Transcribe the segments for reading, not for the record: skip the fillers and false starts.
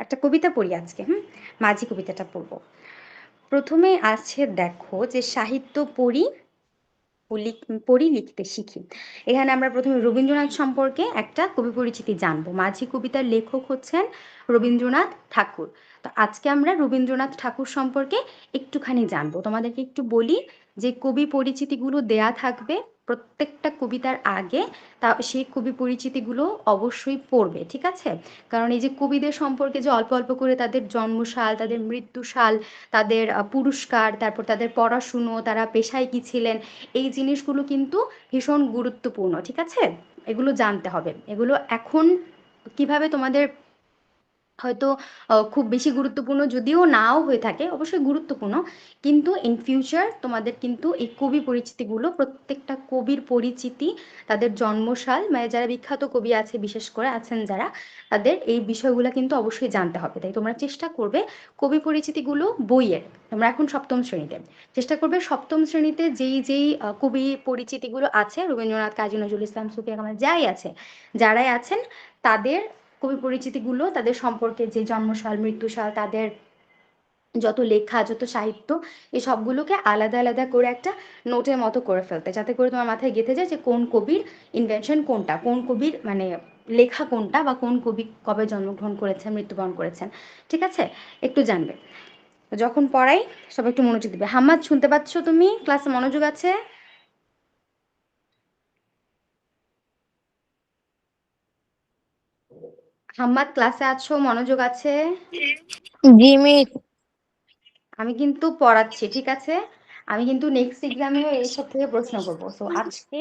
একটা কবিতা পড়ি আজকে। মাঝি কবিতাটা পড়বো। প্রথমে আছে দেখো যে সাহিত্য পড়ি পড়ি লিখতে শিখি। এখানে আমরা প্রথমে রবীন্দ্রনাথ সম্পর্কে একটা কবি পরিচিতি জানবো। মাঝি কবিতার লেখক হচ্ছেন রবীন্দ্রনাথ ঠাকুর। তো আজকে আমরা রবীন্দ্রনাথ ঠাকুর সম্পর্কে একটুখানি জানবো। তোমাদেরকে একটু বলি যে কবি পরিচিতিগুলো দেয়া থাকবে প্রত্যেকটা কবিতার আগে, তা সেই কবি পরিচিতিগুলো অবশ্যই পড়বে, ঠিক আছে? কারণ এই যে কবিদের সম্পর্কে যে অল্প অল্প করে তাদের জন্মসাল, তাদের মৃত্যুসাল, তাদের পুরস্কার, তারপর তাদের পড়াশুনো, তারা পেশায় কি ছিলেন, এই জিনিসগুলো কিন্তু ভীষণ গুরুত্বপূর্ণ, ঠিক আছে? এগুলো জানতে হবে। এগুলো এখন কিভাবে তোমাদের হয়তো খুব বেশি গুরুত্বপূর্ণ যদিও নাও হয়ে থাকে, অবশ্যই গুরুত্বপূর্ণ, কিন্তু ইন ফিউচার তোমাদের কিন্তু এই কবি পরিচিতিগুলো, প্রত্যেকটা কবির পরিচিতি, তাদের জন্মসাল, মানে যারা বিখ্যাত কবি আছে বিশেষ করে আছেন যারা, তাদের এই বিষয়গুলো কিন্তু অবশ্যই জানতে হবে। তাই তোমরা চেষ্টা করবে কবি পরিচিতিগুলো বইয়ের, তোমরা এখন সপ্তম শ্রেণীতে, চেষ্টা করবে সপ্তম শ্রেণীতে যেই যেই কবি পরিচিতিগুলো আছে, রবীন্দ্রনাথ, কাজী নজরুল ইসলাম, সুফিয়া কামাল, যাই আছে, যারাই আছেন, তাদের কবি পরিচিতিগুলো, তাদের সম্পর্কে যে জন্মসাল, মৃত্যুসাল, তাদের যত লেখা, যত সাহিত্য, এই সবগুলোকে আলাদা আলাদা করে একটা নোটের মতো করে ফেলতে, যাতে করে তোমার মাথায় গেঁথে যায় যে কোন কবির ইনভেনশন কোনটা, কোন কবির মানে লেখা কোনটা, বা কোন কবি কবে জন্মগ্রহণ করেছেন, মৃত্যুবরণ করেছেন, ঠিক আছে? একটু জানবে। যখন পড়াই সবাই একটু মনোযোগ দিবে। হাম্মাদ, শুনতে পাচ্ছ তুমি? ক্লাসে মনোযোগ আছে? হাম্মাদ, ক্লাসে আছো? মনোযোগ আছে? জি মিস। আমি কিন্তু পড়াচ্ছি, ঠিক আছে? আমি কিন্তু নেক্সট এক্সামেও এইসব থেকে প্রশ্ন করবো। সো আজকে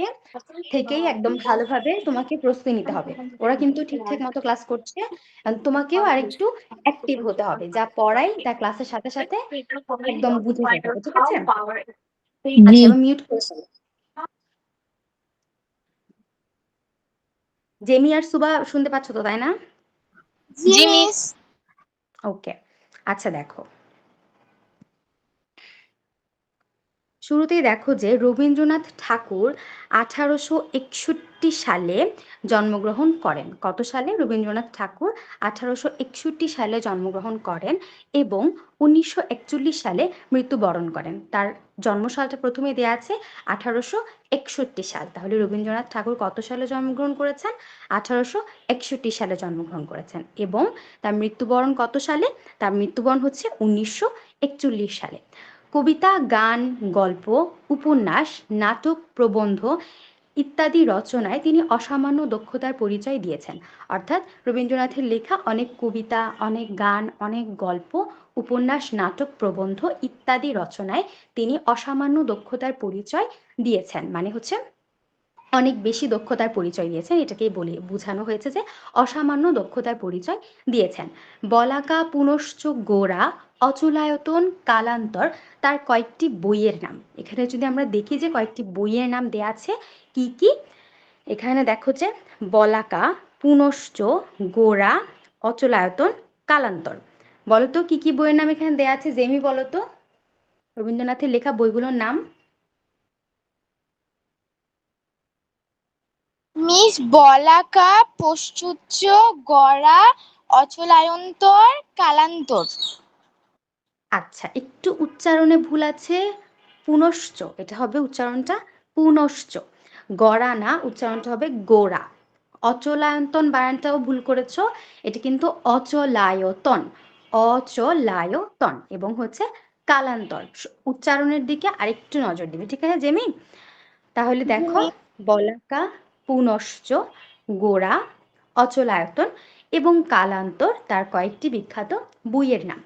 থেকেই একদম ভালোভাবে তোমাকে প্রস্তুতি নিতে হবে। ওরা কিন্তু ঠিকঠাক মতো ক্লাস করছে, তোমাকেও আরেকটু অ্যাক্টিভ হতে হবে। যা পড়াই তা ক্লাসের সাথে সাথে একদম বুঝে যেতে হবে, ঠিক আছে? জি আচ্ছা, এবার মিউট করে ফেলো। জেমি আর সুবা শুনতে পাচ্ছ তো, তাই না? জি মিস। ওকে। আচ্ছা দেখো, শুরুতেই দেখো যে রবীন্দ্রনাথ ঠাকুর 1861 সালে জন্মগ্রহণ করেন। কত সালে? রবীন্দ্রনাথ ঠাকুর 1861 সালে জন্মগ্রহণ করেন এবং 1941 সালে মৃত্যুবরণ করেন। তার জন্মসালটা প্রথমে দেয়া আছে 1861 সাল। তাহলে রবীন্দ্রনাথ ঠাকুর কত সালে জন্মগ্রহণ করেছেন? 1861 সালে জন্মগ্রহণ করেছেন। এবং তার মৃত্যুবরণ কত সালে? তার মৃত্যুবরণ হচ্ছে 1941 সালে। কবিতা, গান, গল্প, উপন্যাস, নাটক, প্রবন্ধ ইত্যাদি রচনায় তিনি অসামান্য দক্ষতার পরিচয় দিয়েছেন। অর্থাৎ রবীন্দ্রনাথের লেখা অনেক কবিতা, অনেক গান, অনেক গল্প, উপন্যাস, নাটক, প্রবন্ধ ইত্যাদি রচনায় তিনি অসামান্য দক্ষতার পরিচয় দিয়েছেন। মানে হচ্ছে অনেক বেশি দক্ষতার পরিচয় দিয়েছেন, এটাকেই বলে বোঝানো হয়েছে যে অসামান্য দক্ষতার পরিচয় দিয়েছেন। বলাকা, পুনশ্চ, গোরা, অচলায়তন, কালান্তর তার কয়েকটি বইয়ের নাম। এখানে যদি আমরা দেখি যে কয়েকটি বইয়ের নাম দেয়া আছে, কি কি? এখানে দেখো যে বলাকা, পুনশ্চ, গোরা, অচলায়তন, কালান্তর। বলতো কি কি বইয়ের নাম এখানে দেয়া আছে? জেমি বলতো রবীন্দ্রনাথের লেখা বইগুলোর নাম। মিস বলাকা, পশ্চুচ্চ, গড়া, অচলায়ন্তর, কালান্তর। আচ্ছা, একটু উচ্চারণে ভুল আছে। পুনশ্চ, এটা হবে উচ্চারণটা পুনশ্চ। গড়া না, উচ্চারণটা হবে গোড়া। অচলায়তন বানানটাও ভুল করেছো, এটা কিন্তু অচলায়তন, অচলায়তন। এবং হচ্ছে কালান্তর। উচ্চারণের দিকে আরেকটু নজর দিবে, ঠিক আছে জেমি? তাহলে জি দেখো, মিস। বলাকা, পুনশ্চ, গোড়া, অচলায়তন এবং কালান্তর তার কয়েকটি বিখ্যাত বইয়ের নাম।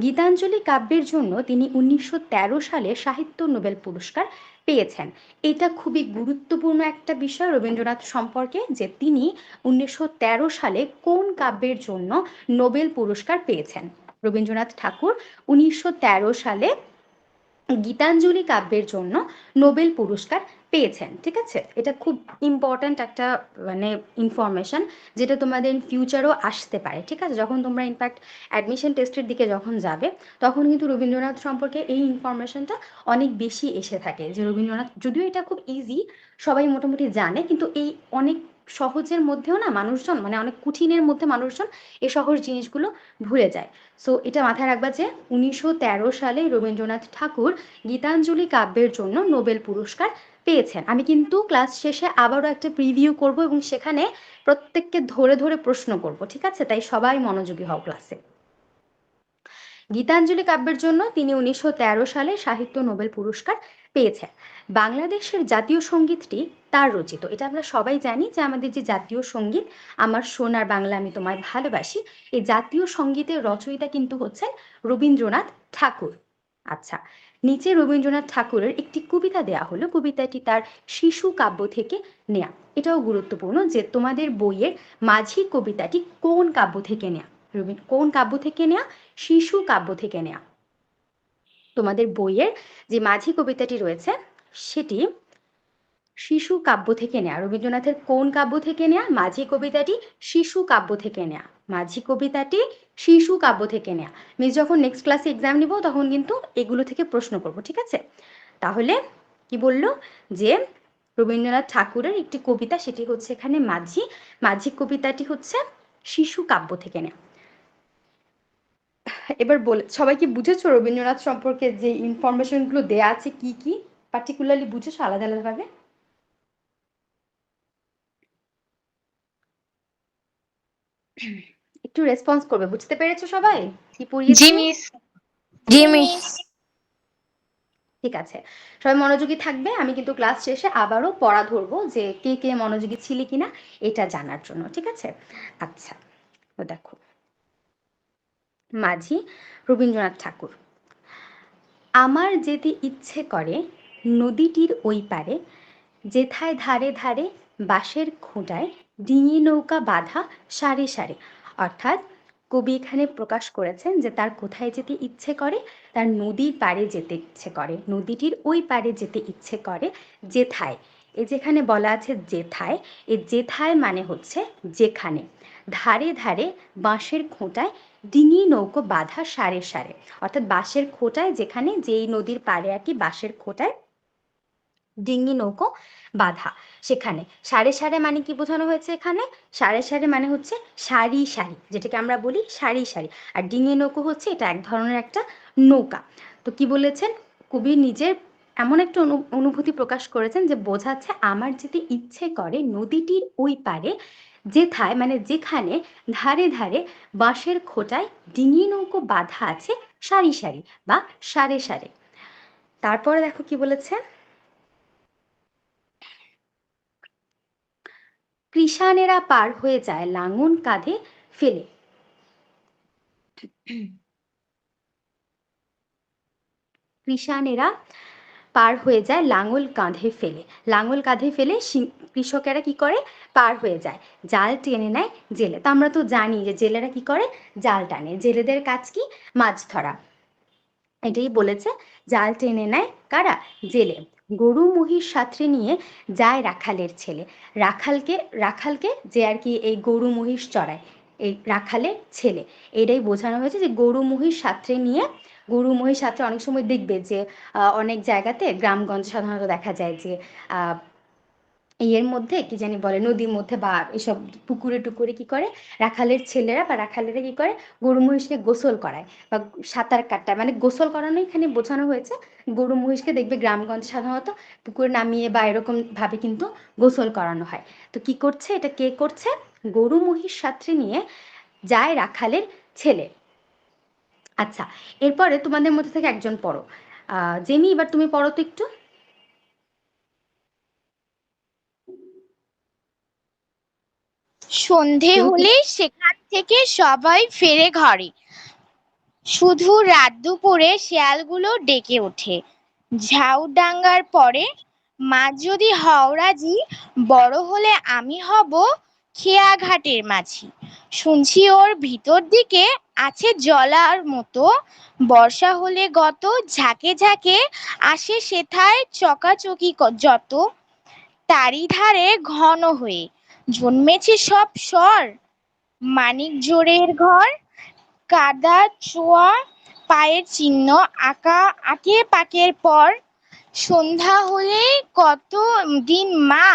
গীতাঞ্জলি কাব্যের জন্য তিনি 1913 সালে সাহিত্য নোবেল পুরস্কার পেয়েছেন। এটা খুবই গুরুত্বপূর্ণ একটা বিষয় রবীন্দ্রনাথ সম্পর্কে, যে তিনি 1913 সালে কোন কাব্যের জন্য নোবেল পুরস্কার পেয়েছেন। রবীন্দ্রনাথ ঠাকুর 1913 সালে গীতাঞ্জলি কাব্যের জন্য নোবেল পুরস্কার পেয়েছেন, ঠিক আছে? এটা খুব ইম্পর্ট্যান্ট একটা মানে ইনফরমেশন, যেটা তোমাদের ফিউচারও আসতে পারে, ঠিক আছে? যখন তোমরা ইনফ্যাক্ট অ্যাডমিশন টেস্টের দিকে যখন যাবে, তখন কিন্তু রবীন্দ্রনাথ সম্পর্কে এই ইনফরমেশনটা অনেক বেশি এসে থাকে, যে রবীন্দ্রনাথ, যদিও এটা খুব ইজি, সবাই মোটামুটি জানে, কিন্তু এই অনেক সহজের মধ্যেও না মানুষজন মানে অনেক কঠিনের মধ্যে মানুষজন এই সহজ জিনিসগুলো ভুলে যায়। সো এটা মাথায় রাখবা যে 1913 সালে রবীন্দ্রনাথ ঠাকুর গীতাঞ্জলি কাব্যের জন্য নোবেল পুরস্কার পেয়েছেন। আমি কিন্তু ক্লাস শেষে আবারও একটা প্রিভিউ করব এবং সেখানে প্রত্যেককে ধরে ধরে প্রশ্ন করব, ঠিক আছে? তাই সবাই মনোযোগী হও ক্লাসে। গীতাঞ্জলি কাব্যের জন্য তিনি 1913 সালে সাহিত্য নোবেল পুরস্কার পেয়েছেন। বাংলাদেশের জাতীয় সঙ্গীতটি তার রচিত। এটা আমরা সবাই জানি যে আমাদের যে জাতীয় সঙ্গীত আমার সোনার বাংলা আমি তোমায় ভালোবাসি, এই জাতীয় সঙ্গীতের রচয়িতা কিন্তু হচ্ছেন রবীন্দ্রনাথ ঠাকুর। আচ্ছা, নিচে রবীন্দ্রনাথ ঠাকুরের একটি কবিতা দেয়া হলো, কবিতাটি তার শিশু কাব্য থেকে নেয়া। এটাও গুরুত্বপূর্ণ যে তোমাদের বইয়ের মাঝি কবিতাটি কোন কাব্য থেকে নেয়া, কোন কাব্য থেকে নেয়া? শিশু কাব্য থেকে নেয়া। তোমাদের বইয়ের যে মাঝি কবিতাটি রয়েছে সেটি শিশু কাব্য থেকে নেয়া। রবীন্দ্রনাথের কোন কাব্য থেকে নেয়া? মাঝি কবিতাটি শিশু কাব্য থেকে নেয়া। মাঝি কবিতাটি শিশু কাব্য থেকে নেয়া। মিস যখন নেক্সট ক্লাসে এক্সাম নিব তখন কিন্তু এগুলো থেকে প্রশ্ন করব, ঠিক আছে? তাহলে কি বললো যে রবীন্দ্রনাথ ঠাকুরের একটি কবিতা, সেটি হচ্ছে এখানে মাঝি। মাঝি কবিতাটি হচ্ছে শিশু কাব্য থেকে নেয়া। এবার বলে সবাই কি বুঝেছো রবীন্দ্রনাথ সম্পর্কে যে ইনফরমেশনগুলো দেয়া আছে কি কি পার্টিকুলারলি বুঝেছো আলাদা আলাদা ভাবে? একটু রেসপন্স করবে, বুঝতে পেরেছো সবাই কি পড়িয়েছি? জি মিস। ঠিক আছে, সবাই মনোযোগী থাকবে। আমি কিন্তু ক্লাস শেষে আবারও পড়া ধরবো যে কে কে মনোযোগী ছিলি কিনা এটা জানার জন্য, ঠিক আছে? আচ্ছা, তো দেখো মাঝি রবীন্দ্রনাথ ঠাকুর। আমার যেতে ইচ্ছে করে নদীটির ওই পারে, যেথায় ধারে ধারে বাঁশের খোঁটায় ডিঙি নৌকা বাঁধা সারি সারি। অর্থাৎ কবি এখানে প্রকাশ করেছেন যে তার কোথায় যেতে ইচ্ছে করে, তার নদীর পাড়ে যেতে ইচ্ছে করে, নদীটির ওই পাড়ে যেতে ইচ্ছে করে। যেথায়, এই যেখানে বলা আছে যেথায়, এই যেথায় মানে হচ্ছে যেখানে। ধারে ধারে বাঁশের খোঁটায় ডিঙি নৌকো বাঁধা সারে সারে, অর্থাৎ বাঁশের খোঁটায়, যেখানে যেই নদীর পাড়ে আর কি বাঁশের খোঁটায় ডিঙি নৌকো বাঁধা সেখানে। সারে সারে মানে কি বোঝানো হয়েছে এখানে? সারে সারে মানে হচ্ছে সারি সারি, যেটাকে আমরা বলি সারি সারি। আর ডিঙি নৌকো হচ্ছে এটা এক ধরনের একটা নৌকা। তো কি বলেছেন কবি? নিজের এমন একটা অনুভূতি প্রকাশ করেছেন যে বোঝাচ্ছে আমার যেতে ইচ্ছে করে নদীটির ওই পারে, যেথায় মানে যেখানে ধারে ধারে বাঁশের খোঁটায় ডিঙি নৌকো বাঁধা আছে সারি সারি বা সারে সারে। তারপরে দেখো কি বলেছে, কৃষানেরা পার হয়ে যায় লাঙল কাঁধে ফেলে। কৃষানেরা পার হয়ে যায় লাঙল কাঁধে ফেলে। লাঙল কাঁধে ফেলে কৃষকেরা কি করে? পার হয়ে যায়। জাল টেনে নেয় জেলে। তো আমরা তো জানি যে জেলেরা কি করে? জাল টানে। জেলেদের কাজ কি? মাছ ধরা। এটাই বলেছে, জাল টেনে নেয় কারা? জেলে। গরু মহিষ সাথে নিয়ে যায় রাখালের ছেলে। রাখালকে, রাখালকে যে আর কি এই গরু মহিষ চড়ায়, এই রাখালের ছেলে। এটাই বোঝানো হয়েছে যে গরু মহিষ সাথে নিয়ে, গরু মহিষ সাথে অনেক সময় দেখবে যে অনেক জায়গাতে গ্রামগঞ্জে সাধারণত দেখা যায় যে এর মধ্যে কি জানি বলে নদীর মধ্যে বা এসব পুকুরে টুকুরে কি করে রাখালের ছেলেরা বা রাখালেরা কি করে গরু মহিষকে গোসল করায় বা সাঁতার কাটায়। মানে গোসল করানো এখানে বোঝানো হয়েছে। গরু মহিষকে দেখবে গ্রামগঞ্জে সাধারণত পুকুরে নামিয়ে বা এরকম ভাবে কিন্তু গোসল করানো হয়। তো কি করছে এটা? কে করছে? গরু মহিষ সাথে নিয়ে যায় রাখালের ছেলে। আচ্ছা, এরপরে তোমাদের মধ্যে থেকে একজন পড়ো। জেমি, এবার তুমি পড়ো তো একটু। সন্ধে হলে সেখান থেকে সবাই ফেরে ঘরে, শুধু রাত দুপুরে শেয়ালগুলো ডেকে ওঠে। ঝাউডাঙ্গার পরে মাছ যদি হও রাজি, বড় হলে আমি হব খেয়াঘাটের মাঝি। শুনছি ওর ভিতর দিকে আছে জলার মতো, বর্ষা হলে গত ঝাঁকে ঝাঁকে আসে সেথায় চকাচকি যত, তারি ধারে ঘন হয়ে জন্মেছে সব স্বর, মানিক জোড়ের ঘর, কাদা ছোঁয়া পায়ের চিহ্ন, আঁকে পাকের পর। সন্ধ্যা হলে কত দিন মা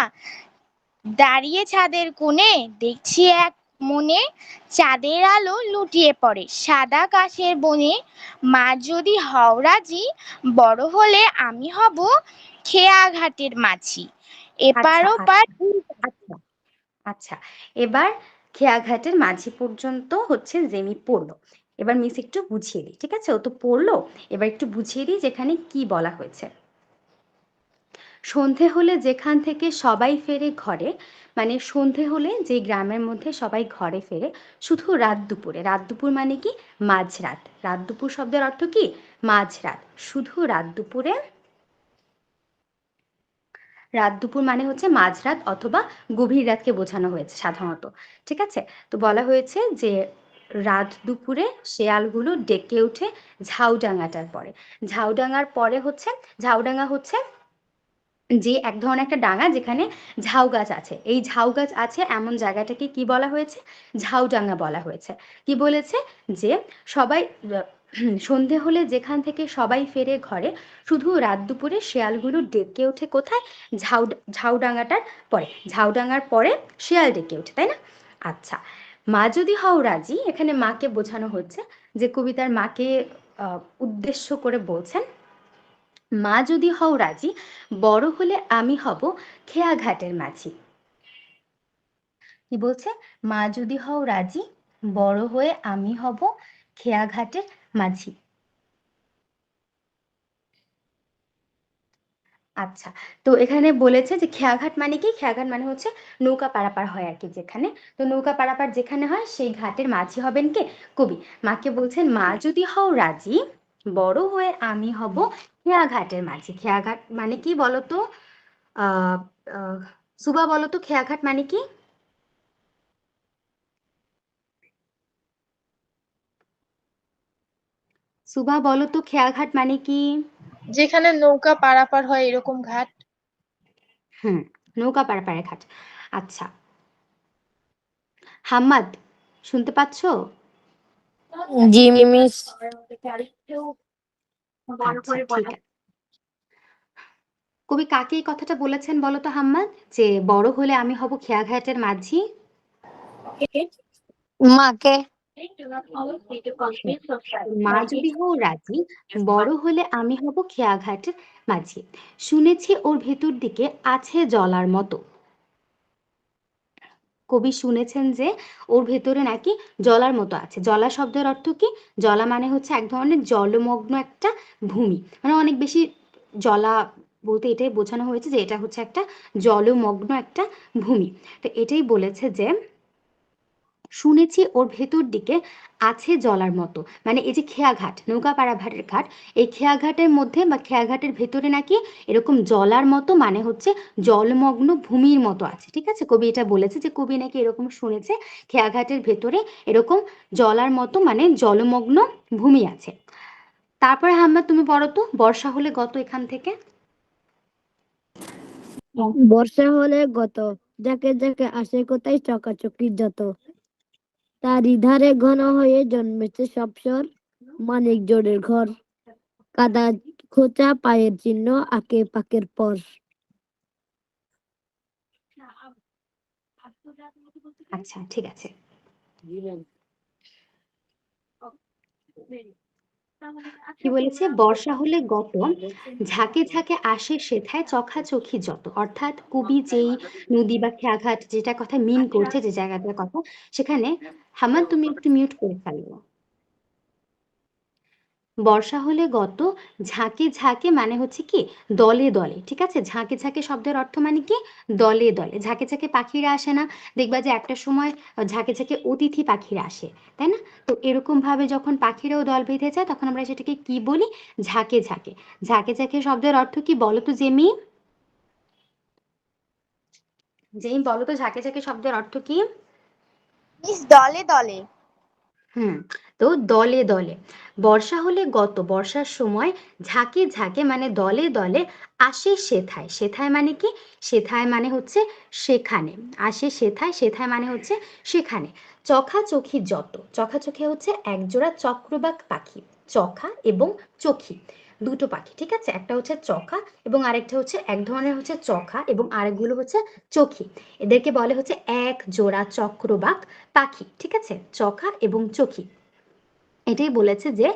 দাঁড়িয়ে ছাদের কোণে দেখছি এক মনে চাঁদের আলো লুটিয়ে পড়ে সাদা কাশের বনে। মা যদি হও রাজি, বড় হলে আমি হব খেয়া ঘাটের মাছি। এপার আচ্ছা ওপার আচ্ছা আচ্ছা, এবার খেয়াঘাটের মাঝি পর্যন্ত হচ্ছে জেমি পড়লো। এবার মিস একটু বুঝিয়ে দিই, ঠিক আছে? ও তো পড়লো, এবার একটু বুঝিয়ে দিই যেখানে কি বলা হয়েছে। সন্ধে হলে যেখান থেকে সবাই ফেরে ঘরে, মানে সন্ধে হলে যে গ্রামের মধ্যে সবাই ঘরে ফেরে, শুধু রাত দুপুরে। রাত দুপুর মানে কি? মাঝরাত। রাত দুপুর শব্দের অর্থ কি? মাঝরাত। শুধু রাত দুপুরে, রাত দুপুর মানে হচ্ছে মাঝরাত অথবা গভীর রাতকে বোঝানো হয়েছে সাধারণত, ঠিক আছে? তো বলা হয়েছে যে রাত দুপুরে শেয়ালগুলো ডেকে ওঠে ঝাউডাঙাটার পরে। ঝাউডাঙার পরে হচ্ছে, ঝাউডাঙা হচ্ছে যে এক ধরনের একটা ডাঙা যেখানে ঝাউ গাছ আছে। এই ঝাউ গাছ আছে এমন জায়গাটাকে কি বলা হয়েছে? ঝাউডাঙা বলা হয়েছে। কি বলেছে? যে সবাই সন্ধে হলে যেখান থেকে সবাই ফেরে ঘরে, শুধু রাত দুপুরে শেয়ালগুলো ডেকে ওঠে কোথায়? ঝাউডাঙাটার পরে। ঝাউডাঙার পরে শেয়াল ডেকে ওঠে, তাই না? আচ্ছা, মা যদি হও রাজি, এখানে মাকে বোঝানো হচ্ছে, যে কবিতার মাকে উদ্দেশ্য করে বলছেন, মা যদি হও রাজি, বড় হলে আমি হব খেয়া ঘাটের মাঝি। কি বলছে? মা যদি হও রাজি, বড় হয়ে আমি হব খেয়া ঘাটের মাঝি। আচ্ছা, তো এখানে বলেছে যে খেয়াঘাট মানে কি? খেয়াঘাট মানে হচ্ছে নৌকা পারাপার হয় আর কি যেখানে। তো নৌকা পারাপার যেখানে হয় সেই ঘাটের মাঝি হবেন কে? কবি। মাকে বলছেন মা যদি হও রাজি, বড় হয়ে আমি হব খেয়াঘাটের মাঝি। খেয়াঘাট মানে কি বলতো? আহ আহ, সুবা বলতো খেয়াঘাট মানে কি? সুবা বলো তো খেয়াঘাট মানে কি? যেখানে নৌকা পারাপার হয় এরকম ঘাট। হুম, নৌকা পারাপারের ঘাট। আচ্ছা, হাম্মাদ শুনতে পাচ্ছো? জি মিস। আচ্ছা, ঠিক আছে। কবি কাকে এই কথাটা বলেছেন বলো তো হাম্মাদ, যে বড় হলে আমি হব খেয়াঘাটের মাঝি? মাকে। মা যদি হও রাজি, বড় হলে আমি হব খেয়াঘাটের মাঝি। শুনেছি ওর ভেতর দিকে আছে জলার মতো। কবি শুনেছেন যে ওর ভেতরে নাকি জলার মতো আছে। জলা শব্দের অর্থ কি? জলা মানে হচ্ছে এক ধরনের জলমগ্ন একটা ভূমি, মানে অনেক বেশি জলা বলতে এটাই বোঝানো হয়েছে যে এটা হচ্ছে একটা জলমগ্ন একটা ভূমি। তো এটাই বলেছে যে শুনেছি ওর ভেতর দিকে আছে জলার মতো, মানে এই যে খেয়াঘাট, নৌকা পারাভারের ঘাট, এই খেয়াঘাটের মধ্যে বা খেয়াঘাটের ভেতরে নাকি এরকম জলার মতো, মানে হচ্ছে জলমগ্ন ভূমির মতো আছে, ঠিক আছে? কবি এটা বলেছে যে কবি নাকি এরকম শুনেছে খেয়াঘাটের ভেতরে এরকম জলার মতো মানে জলমগ্ন ভূমি আছে। তারপরে হাম্মা তুমি পড়ো তো, বর্ষা হলে গত এখান থেকে। বর্ষা হলে গত, যাকে যাকে আসে কোথায় চকাচকি যত, তারই ধারে ঘন হয়ে জন্মেছে সব স্বর, মানিক জোড়ের ঘর, কাদা খোঁচা পায়ের চিহ্ন আঁকে পাকের পর। আচ্ছা, ঠিক আছে। কি বলেছে? বর্ষা হলে গত, ঝাঁকে ঝাঁকে আসে সেথায় চোখাচোখি যত। অর্থাৎ কবি যেই নদী বা খেয়াঘাট যেটা কথা মিন করছে, যে জায়গাটার কথা, সেখানে হামান তুমি একটু মিউট করে ফেলো। বর্ষা হলে গত, ঝাঁকে ঝাঁকে মানে হচ্ছে কি? দলে দলে, ঠিক আছে? ঝাঁকে ঝাঁকে শব্দের অর্থ মানে কি? দলে দলে। ঝাঁকে ঝাঁকে পাখিরা আসে না? দেখবা যে একটা সময় ঝাঁকে ঝাঁকে অতিথি পাখিরা আসে, তাই না? তো এরকম ভাবে যখন পাখিরাও দল বেঁধে যায় তখন আমরা সেটাকে কি বলি? ঝাঁকে ঝাঁকে। ঝাঁকে ঝাঁকে শব্দের অর্থ কি বলো তো জেমি? জেমি বলো তো ঝাঁকে ঝাঁকে শব্দের অর্থ কি? মিস দলে দলে। হুম, তো দলে দলে। বর্ষা হলে গত, বর্ষার সময় ঝাঁকে ঝাঁকে মানে দলে দলে আসে সেথায়। সেথায় মানে কি? সেথায় মানে হচ্ছে সেখানে। আসে সেথায়, সেথায় মানে হচ্ছে সেখানে। চোখাচোখি যত, চোখাচোখি হচ্ছে একজোড়া চক্রবাক পাখি, চোখা এবং চোখি দুটো পাখি, ঠিক আছে? একটা হচ্ছে চকা এবং আরেকটা হচ্ছে এক ধরনের হচ্ছে চকা এবং আরেকগুলো হচ্ছে চোখি। এদেরকে বলে হচ্ছে এক জোড়া চক্রবাক পাখি, ঠিক আছে? চকা এবং চোখি। এটাই বলেছে যে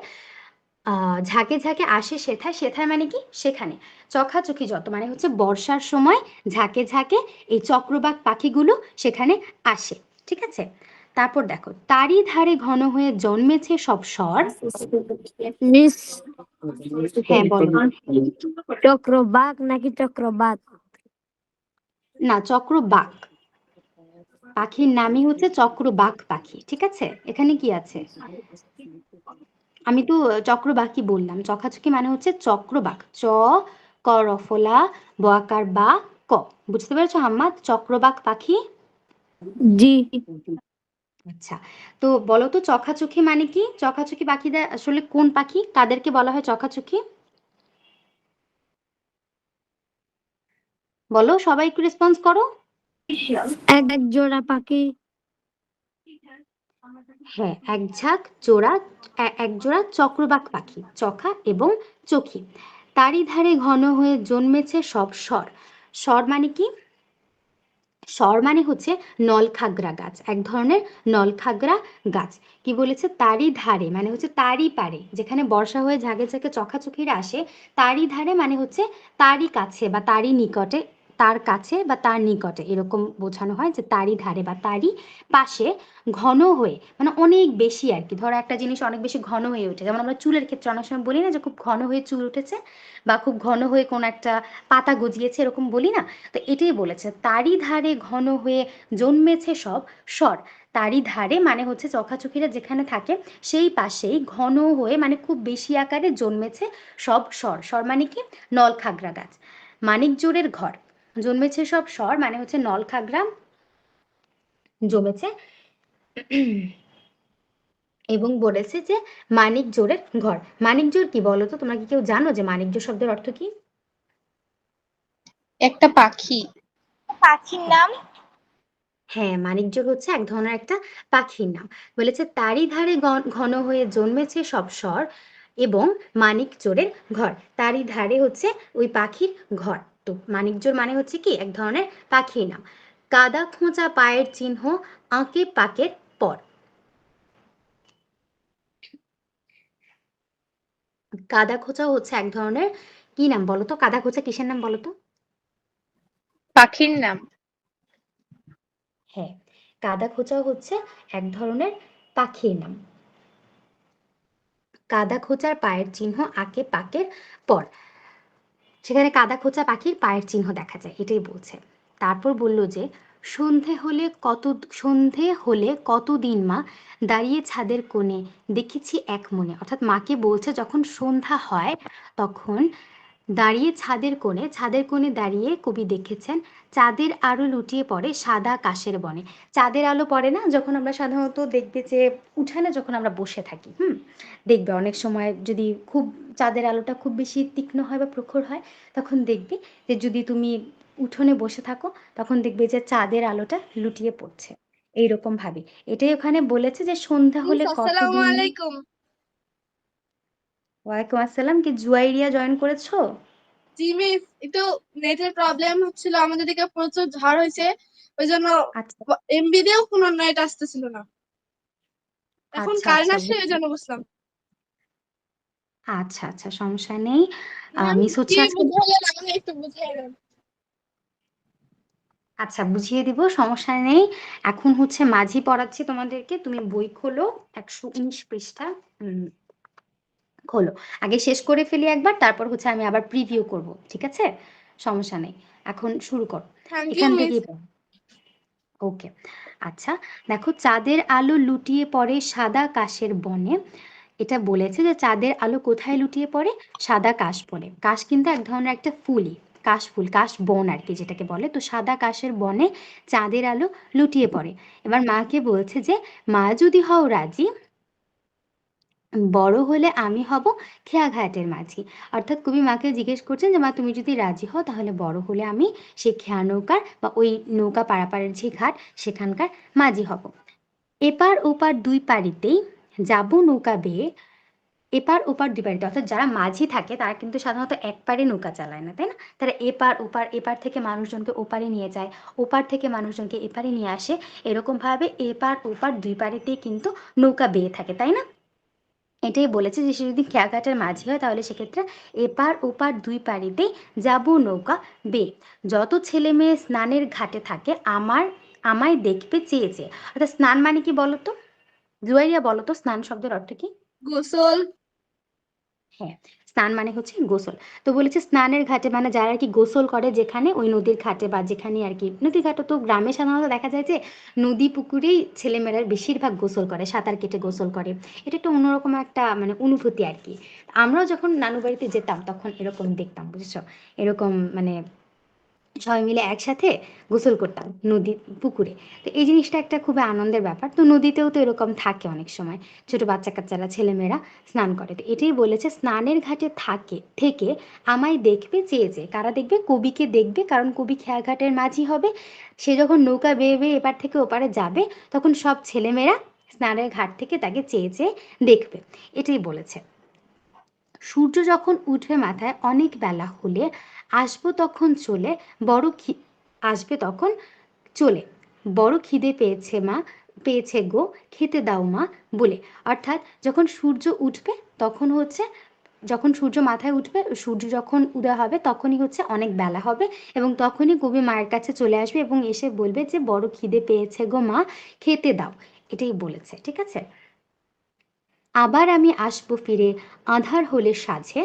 ঝাঁকে ঝাঁকে আসে সেথায়, সেথায় মানে কি সেখানে। চখাচখি যত মানে হচ্ছে বর্ষার সময় ঝাঁকে ঝাঁকে এই চক্রবাক পাখিগুলো সেখানে আসে, ঠিক আছে? তারপর দেখো, তারই ধারে ঘন হয়ে জন্মেছে সব স্বর। মিস হ্যাঁ বলো। চক্রবাক নাকি চক্রবাত? না, চক্রবাক পাখির নামই হচ্ছে চক্রবাক পাখি, ঠিক আছে? এখানে কি আছে? আমি তো চক্রবাকি বললাম, চখাচকি মানে হচ্ছে চক্রবাক, চ ক রফলা ব আকার বা ক। বুঝতে পেরেছো হাম্মাদ? চক্রবাক পাখি। জি। আচ্ছা, তো বলো তো চখাচকি মানে কি? চখাচকি পাখিদের আসলে কোন পাখি, তাদেরকে বলা হয় চখাচকি? বলো, সবাই একটু রেসপন্স করো। এক এক জোড়া পাখি। হ্যাঁ, এক জোড়া চক্রবাক পাখি, চখা এবং চোখি। তারই ধারে ঘন হয়ে জন্মেছে সব স্বর। স্বর মানে কি? স্বর মানে হচ্ছে নলখাগড়া গাছ, এক ধরনের নলখাগড়া গাছ। কি বলেছে? তারই ধারে মানে হচ্ছে তারই পারে, যেখানে বর্ষা হয়ে ঝাঁকে ঝাঁকে চখাচখিরা আসে, তারই ধারে মানে হচ্ছে তারই কাছে বা তারই নিকটে, তার কাছে বা তার নিকটে, এরকম বোঝানো হয় যে তারই ধারে বা তারই পাশে ঘন হয়ে মানে অনেক বেশি আর কি। ধরো একটা জিনিস অনেক বেশি ঘন হয়ে ওঠে, যেমন আমরা চুলের ক্ষেত্রে অনেক সময় বলি না যে খুব ঘন হয়ে চুল উঠেছে বা খুব ঘন হয়ে কোন একটা পাতা গজিয়েছে, এরকম বলি না? তো এটাই বলেছে, তারই ধারে ঘন হয়ে জন্মেছে সব স্বর। তারই ধারে মানে হচ্ছে চখাচখিরা যেখানে থাকে সেই পাশেই ঘন হয়ে মানে খুব বেশি আকারে জন্মেছে সব স্বর। স্বর মানে কি? নলখাগড়া গাছ। মানিক জোড়ের ঘর, জন্মেছে সব স্বর মানে হচ্ছে নলখাগড়া জমেছে। এবং বলেছে যে মানিক জোড়ের ঘর। মানিক জোড় কি বলো তো? তোমরা কি কেউ জানো যে মানিক জোড় শব্দের অর্থ কি? একটা পাখি। পাখির নাম। হ্যাঁ, মানিকজোড় হচ্ছে এক ধরনের একটা পাখির নাম। বলেছে তারই ধারে ঘন হয়ে জন্মেছে সব স্বর এবং মানিকজোড়ের ঘর। তারই ধারে হচ্ছে ওই পাখির ঘর। তো মানিকজোড় মানে হচ্ছে কি এক ধরনের পাখির নাম। কাদা খোঁচা পায়ের চিহ্ন আঁকে পাকের পর। কাদা খোঁচা হচ্ছে এক ধরনের কি নাম বলো তো? কাদা খোঁচা কিসের নাম বলো তো? পাখির নাম। হ্যাঁ, কাদা খোঁচা হচ্ছে এক ধরনের পাখির নাম। কাদা খোঁচার পায়ের চিহ্ন আঁকে পাকের পর। সেখানে কাদা খোঁচা পাখির পায়ের চিহ্ন দেখা যায়, এটাই বলছে। তারপর বলল যে সন্ধে হলে কতদিন মা দাঁড়িয়ে ছাদের কোণে দেখেছি এক মনে। অর্থাৎ মাকে বলছে যখন সন্ধ্যা হয় তখন দাঁড়িয়ে ছাদের কোণে দাঁড়িয়ে কবি দেখেছেন চাঁদের আলো লুটিয়ে পড়ে সাদা কাশের বনে। চাঁদের আলো পড়ে না যখন আমরা সাধারণত দেখবে যে উঠানে যখন আমরা বসে থাকি, দেখবে অনেক সময় যদি খুব চাঁদের আলোটা খুব বেশি তীক্ষ্ণ হয় বা প্রখর হয়, তখন দেখবে যে যদি তুমি উঠোনে বসে থাকো তখন দেখবে যে চাঁদের আলোটা লুটিয়ে পড়ছে এইরকম ভাবে। এটাই ওখানে বলেছে যে সন্ধ্যা হলে আসসালামু কতদিন। আলাইকুম। ওয়ালাইকুম আসসালাম। কি জুয়াইরিয়া জয়েন করেছো? জি মিস, একটু নেটের প্রবলেম হচ্ছিল, আমাদের দিকে প্রচুর ঝড় হয়েছে, ওই জন্য আচ্ছা এমবি দিয়েও কোনো নেট আসতেছিল না। এখন আচ্ছা কারেন্ট আচ্ছা আসছে, ওই জন্য বুঝলাম। আচ্ছা আচ্ছা, সমস্যা নেই। ম্যাম মিস হচ্ছে কি আজকে। বুঝালেন, আমাকে একটু বুঝিয়ে দেন। আচ্ছা, বুঝিয়ে দিব, সমস্যা নেই। এখন হচ্ছে মাঝি পড়াচ্ছি তোমাদেরকে। তুমি বই খোলো, 119 পৃষ্ঠা খোলো। আগে শেষ করে ফেলি একবার, তারপর হচ্ছে আমি আবার প্রিভিউ করব, ঠিক আছে? সমস্যা নেই, এখন শুরু করো। থ্যাংক ইউ এখান মিস। থেকেই পড়ো। ওকে। আচ্ছা, দেখো, চাঁদের আলো লুটিয়ে পড়ে সাদা কাশের বনে। এটা বলেছে যে চাঁদের আলো কোথায় লুটিয়ে পড়ে? সাদা কাশ বনে। কাশ কিন্তু এক ধরনের একটা ফুলই, কাশ ফুল, কাশ বন আর কি যেটাকে বলে। তো সাদা কাশের বনে চাঁদের আলো লুটিয়ে পড়ে। এবার মাকে বলছে যে মা যদি হও রাজি, বড় হলে আমি হব খেয়াঘাটের মাঝি। অর্থাৎ কবি মাকে জিজ্ঞেস করছেন যে মা তুমি যদি রাজি হও তাহলে বড় হলে আমি সেই খেয়া নৌকার বা ওই নৌকা পারাপারের যে ঘাট সেখানকার মাঝি হব। এপার ওপার দুই পাড়িতেই যাব নৌকা বেয়ে, এপার ওপার দুই পাড়িতে, অর্থাৎ যারা মাঝি থাকে তারা কিন্তু সাধারণত এক পাড়ে নৌকা চালায় না, তাই না? তারা এপার ওপার, এপার থেকে মানুষজনকে ওপারে নিয়ে যায়, ওপার থেকে মানুষজনকে এপারে নিয়ে আসে, এরকম ভাবে এপার ওপার দুই পাড়েতেই কিন্তু নৌকা বেয়ে থাকে, তাই না? এটাই বলেছে যে সে যদি খেয়াঘাটের মাঝি হয় তাহলে সেক্ষেত্রে এপার ওপার দুই পাড়িতেই যাব নৌকা বেয়ে। যত ছেলে মেয়ে স্নানের ঘাটে থাকে আমায় দেখবে চেয়েছে। অর্থাৎ স্নান মানে কি বলতো? জুয়াইয়া বলো তো, স্নান শব্দের অর্থ কি? গোসল। হ্যাঁ, স্নান মানে হচ্ছে গোসল। তো বলেছে স্নানের ঘাটে মানে যারা আর কি গোসল করে, যেখানে ওই নদীর ঘাটে বা যেখানে আর কি, নদীর ঘাটে তো গ্রামে সাধারণত দেখা যায় যে নদী পুকুরেই ছেলেমেয়েরা বেশিরভাগ গোসল করে, সাঁতার কেটে গোসল করে। এটা একটা অন্যরকম একটা মানে অনুভূতি আর কি। আমরাও যখন নানু বাড়িতে যেতাম তখন এরকম দেখতাম, বুঝেছো? এরকম মানে সবাই মিলে একসাথে গোসল করতাম নদী পুকুরে। তো এই জিনিসটা একটা খুবই আনন্দের ব্যাপার। তো নদীতেও তো এরকম থাকে অনেক সময়, ছোট বাচ্চা কাচ্চারা ছেলেমেয়েরা স্নান করে। তো এটাই বলেছে স্নানের ঘাটে থেকে আমায় দেখবে চেয়েছে। কারা দেখবে? কবিকে দেখবে, কারণ কবি খেয়াঘাটের মাঝি হবে। সে যখন নৌকা বেয়ে বেয়ে এপার থেকে ওপারে যাবে তখন সব ছেলেমেয়েরা স্নানের ঘাট থেকে তাকে চেয়ে চেয়ে দেখবে, এটাই বলেছে। সূর্য যখন উঠবে মাথায় অনেক বেলা হলে আসবো তখন চলে বড় আসবে তখন চলে বড় খিদে পেয়েছে মা, পেয়েছে গো খেতে দাও মা বলে। অর্থাৎ যখন সূর্য উঠবে তখন হচ্ছে, যখন সূর্য মাথায় উঠবে, সূর্য যখন উদয় হবে তখনই হচ্ছে অনেক বেলা হবে, এবং তখনই কবি মায়ের কাছে চলে আসবে এবং এসে বলবে যে বড় খিদে পেয়েছে গো মা খেতে দাও। এটাই বলেছে, ঠিক আছে? আবার আমি আসবো ফিরে আঁধার হলে সাঝে।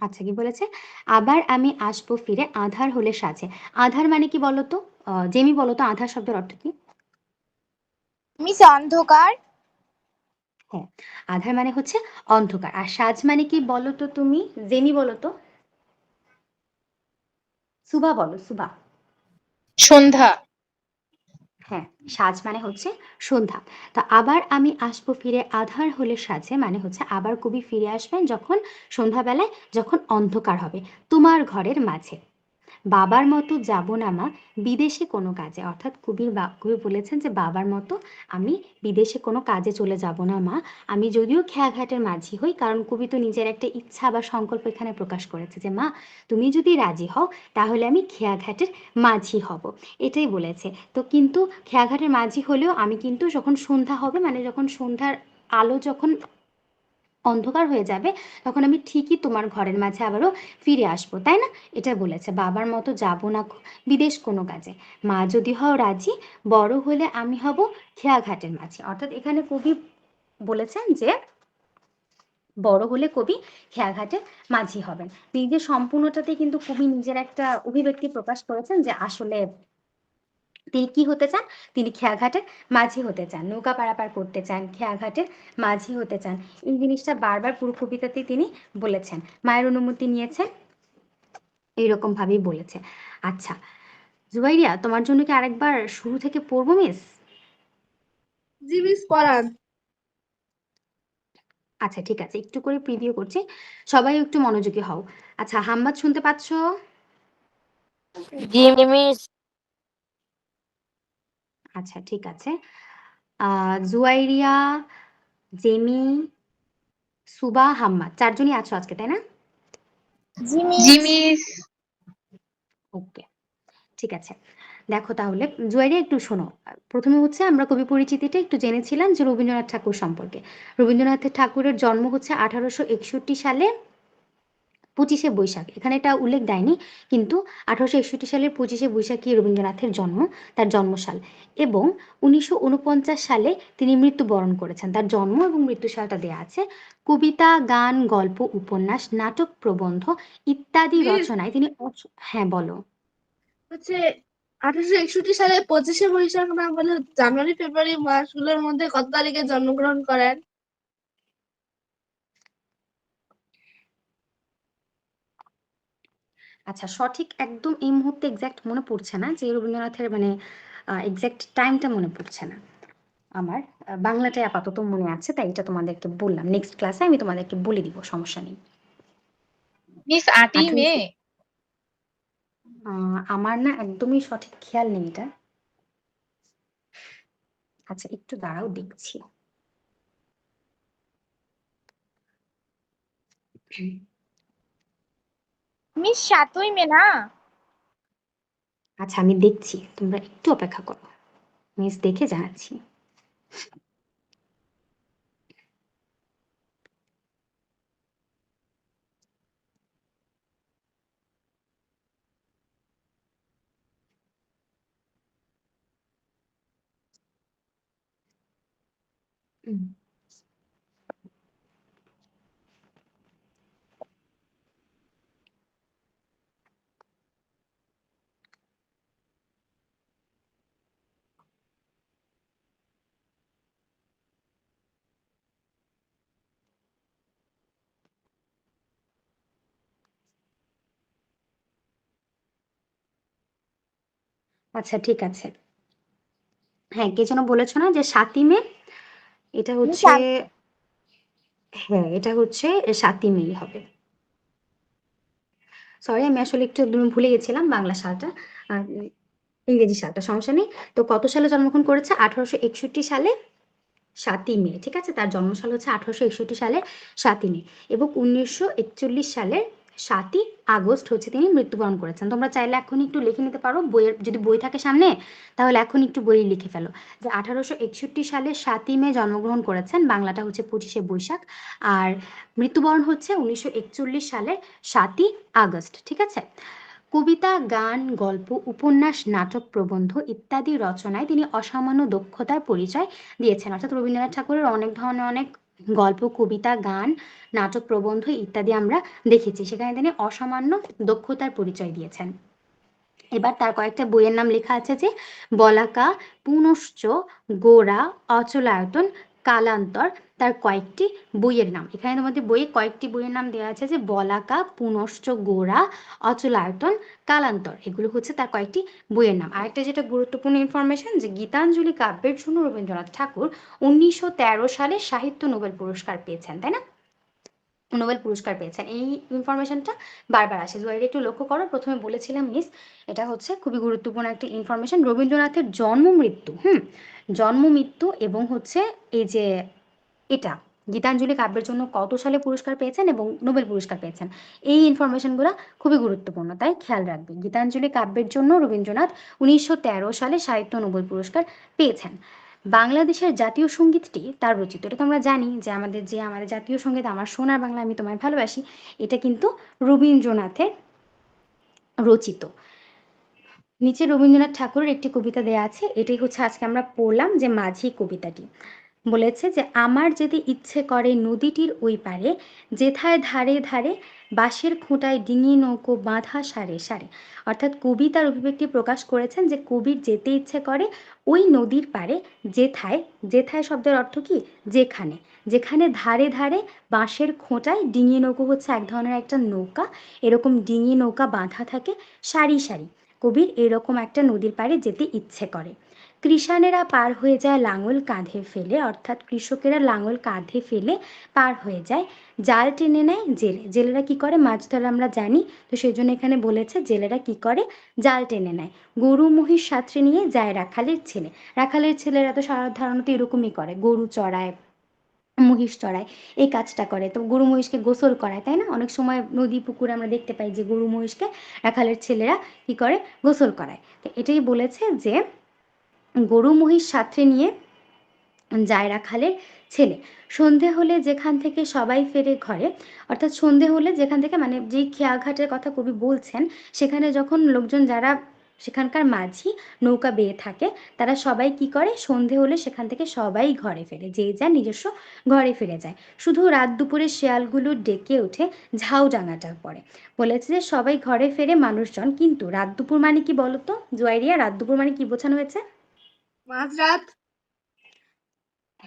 আচ্ছা, কি বলেছে? আবার আমি আসবো ফিরে আঁধার হলে সাজে। আঁধার মানে কি বলতো? জেমি বলতো আঁধার শব্দের অর্থ কি? মিস অন্ধকার। হ্যাঁ, আঁধার মানে হচ্ছে অন্ধকার। আর সাজ মানে কি বলতো তুমি? জেমি বলতো, সুভা বলো, সুভা। সন্ধ্যা। হ্যাঁ, সাজ মানে হচ্ছে সন্ধ্যা। তো আবার আমি আসবো ফিরে আঁধার হলে সাজে মানে হচ্ছে আবার কবি ফিরে আসবেন যখন সন্ধ্যাবেলায়, যখন অন্ধকার হবে তোমার ঘরের মাঝে। বাবার মতো যাব না মা বিদেশে কোনো কাজে। অর্থাৎ কবি বলেছেন যে বাবার মতো আমি বিদেশে কোনো কাজে চলে যাব না মা। আমি যদিও খেয়াঘাটের মাঝি হই, কারণ কবি তো নিজের একটা ইচ্ছা বা সংকল্প এখানে প্রকাশ করেছে যে মা তুমি যদি রাজি হও তাহলে আমি খেয়াঘাটের মাঝি হব, এটাই বলেছে। তো কিন্তু খেয়াঘাটের মাঝি হলেও আমি কিন্তু যখন সন্ধ্যা হবে, মানে যখন সন্ধ্যার আলো যখন অন্ধকার হয়ে যাবে তখন আমি ঠিকই তোমার ঘরের মাঝে আবারও ফিরে আসবো, তাই না? এটা বলেছে। বাবার মতো যাব না বিদেশ কোনো কাজে, মা যদি হও রাজি, বড় হলে আমি হব খেয়াঘাটের মাঝি। অর্থাৎ এখানে কবি বলেছেন যে বড় হলে কবি খেয়াঘাটের মাঝি হবেন। নিজের সম্পূর্ণটাতে কিন্তু কবি নিজের একটা অভিব্যক্তি প্রকাশ করেছেন যে আসলে তিনি কি হতে চান? তিনি খেয়াঘাটের মাঝি হতে চান, নৌকা পারাপার করতে চান, খেয়াঘাটের মাঝি হতে চান। এই জিনিসটা বারবার পুরো কবিতাতেই তিনি বলেছেন, মায়ের অনুমতি নিয়েছেন, এইরকম ভাবেই বলেছে। আচ্ছা জুবাইরিয়া, তোমার জন্য কি আরেকবার শুরু থেকে পড়বো মিস? জি মিস, পড়ান। আচ্ছা ঠিক আছে, একটু করে প্রিভিউ করছি, সবাই একটু মনোযোগী হও। আচ্ছা, হাম্মাদ শুনতে পাচ্ছ? জি মিস। আচ্ছা ঠিক আছে। জুয়াইরিয়া, জেমি, সুবা, হাম্মাদ, চারজনই আছো আজকে, তাই না? জি জি মিস। মিস। ওকে, ঠিক আছে। দেখো তাহলে জুয়াইরিয়া একটু শোনো। প্রথমে হচ্ছে আমরা কবি পরিচিতিটা একটু জেনেছিলাম যে রবীন্দ্রনাথ ঠাকুর সম্পর্কে। রবীন্দ্রনাথ ঠাকুরের জন্ম হচ্ছে 1861 সালে 25শে বৈশাখ। এখানে এটা উল্লেখ দেয়নি, কিন্তু 1861 সালের 25শে বৈশাখই রবীন্দ্রনাথের জন্ম, তার জন্মসাল। এবং 1949 সালে তিনি মৃত্যুবরণ করেছেন। তার জন্ম এবং মৃত্যু সালটা দেয়া আছে। কবিতা, গান, গল্প, উপন্যাস, নাটক, প্রবন্ধ ইত্যাদি মিস রচনায় তিনি হ্যাঁ বলো। হচ্ছে 1861 সালে 25শে বৈশাখ না বলে জানুয়ারি ফেব্রুয়ারি মাসগুলোর মধ্যে কত তারিখে জন্মগ্রহণ করেন? আচ্ছা, সঠিক একদম এই মুহূর্তে এক্সাক্ট মনে পড়ছে না যে রবীন্দ্রনাথের মানে এক্সাক্ট টাইমটা মনে পড়ছে না আমার। বাংলাটাই আপাতত মনে আছে, তাই এটা তোমাদেরকে বললাম। নেক্সট ক্লাসে আমি তোমাদেরকে বলে দিব, সমস্যা নেই। মিস 8ই মে। 1800 আমার না একদমই সঠিক খেয়াল নেই এটা। আচ্ছা একটু দাঁড়াও, দেখছি। মিস 7ই মে না? আচ্ছা আমি দেখছি, তোমরা একটু অপেক্ষা করো, মিস দেখে জানাচ্ছি। হুম, আচ্ছা ঠিক আছে। হ্যাঁ, কে যেন বলেছো না যে 7ই মে? এটা মিস হচ্ছে, হ্যাঁ এটা হচ্ছে 7ই মে হবে। সরি, আমি আসলে একটু একদম ভুলে গেছিলাম বাংলা সালটা আর ইংরেজি সালটা, সমস্যা নেই। তো কত সালে জন্মগ্রহণ করেছে? 1861 সালে 7ই মে, ঠিক আছে। তার জন্মসাল হচ্ছে 1861 সালের 7ই মে, এবং 1941 সালের 7ই আগস্ট হচ্ছে তিনি মৃত্যুবরণ করেছেন। তোমরা চাইলে এখন একটু লিখে নিতে পারো, বইয়ের যদি বই থাকে সামনে তাহলে এখন একটু বই লিখে ফেলো যে 1861 সালের 7ই মে জন্মগ্রহণ করেছেন, বাংলাটা হচ্ছে 25শে বৈশাখ, আর মৃত্যুবরণ হচ্ছে 1941 সালের 7ই আগস্ট, ঠিক আছে। কবিতা, গান, গল্প, উপন্যাস, নাটক, প্রবন্ধ ইত্যাদি রচনায় তিনি অসামান্য দক্ষতার পরিচয় দিয়েছেন। অর্থাৎ রবীন্দ্রনাথ ঠাকুরের অনেক ধরনের অনেক গল্প, কবিতা, গান, নাটক, প্রবন্ধ ইত্যাদি আমরা দেখেছি, সেখানে তিনি অসামান্য দক্ষতার পরিচয় দিয়েছেন। এবার তার কয়েকটা বইয়ের নাম লেখা আছে যে বলাকা, পুনশ্চ, গোরা, অচলায়তন, কালান্তর, তার কয়েকটি বইয়ের নাম। এখানে তোমাদের বইয়ে কয়েকটি বইয়ের নাম দেওয়া আছে যে বলাকা, পুনশ্চ, গোরা, অচলায়তন, কালান্তর, এগুলো হচ্ছে তার কয়েকটি বইয়ের নাম। আরেকটা যেটা গুরুত্বপূর্ণ ইনফরমেশন, যে গীতাঞ্জলি কাব্যের জন্য রবীন্দ্রনাথ ঠাকুর 1913 সালে সাহিত্য নোবেল পুরস্কার পেয়েছেন, তাই না? নোবেল পুরস্কার পেয়েছেন, এই ইনফরমেশনটা বারবার আসে। জুয়াইরি একটু লক্ষ্য করো, প্রথমে বলেছিলাম মিস, এটা হচ্ছে খুবই গুরুত্বপূর্ণ একটা ইনফরমেশন। রবীন্দ্রনাথের জন্ম মৃত্যু, জন্ম মৃত্যু এবং হচ্ছে এই যে এটা গীতাঞ্জলি কাব্যের জন্য কত সালে পুরস্কার পেয়েছেন এবং নোবেল পুরস্কার পেয়েছেন, এই ইনফরমেশনগুলো খুবই গুরুত্বপূর্ণ, তাই খেয়াল রাখবে। গীতাঞ্জলি কাব্যের জন্য রবীন্দ্রনাথ 1913 সালে সাহিত্য নোবেল পুরস্কার পেয়েছেন। বাংলাদেশের জাতীয় সঙ্গীতটি তার রচিত, এটা তো আমরা জানি যে আমাদের জাতীয় সঙ্গীত আমার সোনার বাংলা আমি তোমায় ভালোবাসি, এটা কিন্তু রবীন্দ্রনাথের রচিত। নিচে রবীন্দ্রনাথ ঠাকুরের একটি কবিতা দেয়া আছে, এটাই হচ্ছে আজকে আমরা পড়লাম যে মাঝি কবিতাটি। বলেছে যে আমার যেতে ইচ্ছে করে নদীটির ওই পারে, যেথায় ধারে ধারে বাঁশের খুঁটায় ডিঙি নৌকো বাঁধা সারে সারে। অর্থাৎ কবি তার অভিব্যক্তি প্রকাশ করেছেন যে কবির যেতে ইচ্ছে করে ওই নদীর পারে, যেথায়, যেথায় শব্দের অর্থ কি? যেখানে, যেখানে ধারে ধারে বাঁশের খোঁটায়, ডিঙি নৌকো হচ্ছে এক ধরনের একটা নৌকা, এরকম ডিঙি নৌকা বাঁধা থাকে সারি সারি, কবির এরকম একটা নদীর পাড়ে যেতে ইচ্ছে করে। কৃষানেরা পার হয়ে যায় লাঙল কাঁধে ফেলে, অর্থাৎ কৃষকেরা লাঙল কাঁধে ফেলে পার হয়ে যায়। জাল টেনে নেয় জেলে, জেলেরা কি করে? মাছ ধরে আমরা জানি, তো সেই জন্য এখানে বলেছে জেলেরা কি করে? জাল টেনে নেয়। গরু মহিষ সাথে নিয়ে যায় রাখালের ছেলে, রাখালের ছেলেরা তো সাধারণত এরকমই করে, গরু চড়ায়, মহিষ চড়ায়, এই কাজটা করে। তো গরু মহিষকে গোসল করায়, তাই না? অনেক সময় নদী পুকুরে আমরা দেখতে পাই যে গরু মহিষকে রাখালের ছেলেরা কি করে? গোসল করায়। তো এটাই বলেছে যে গরু মহিষ সাথে নিয়ে যায় রাখালের ছেলে। সন্ধে হলে যেখান থেকে সবাই ফেরে ঘরে, অর্থাৎ সন্ধে হলে যেখান থেকে, মানে যেই খেয়াঘাটের কথা কবি বলছেন, সেখানে যখন লোকজন যারা সেখানকার মাঝি নৌকা বেয়ে থাকে, তারা সবাই কি করে? সন্ধে হলে সেখান থেকে সবাই ঘরে ফেরে, যে যার নিজস্ব ঘরে ফিরে যায়। শুধু রাত দুপুরে শেয়ালগুলো ডেকে ওঠে ঝাউডাঙাটার পরে। বলেছে যে সবাই ঘরে ফেরে মানুষজন, কিন্তু রাত দুপুর মানে কি বলতো জুয়াইরিয়া? রাত দুপুর মানে কি বোঝানো হয়েছে? মাঝরাত।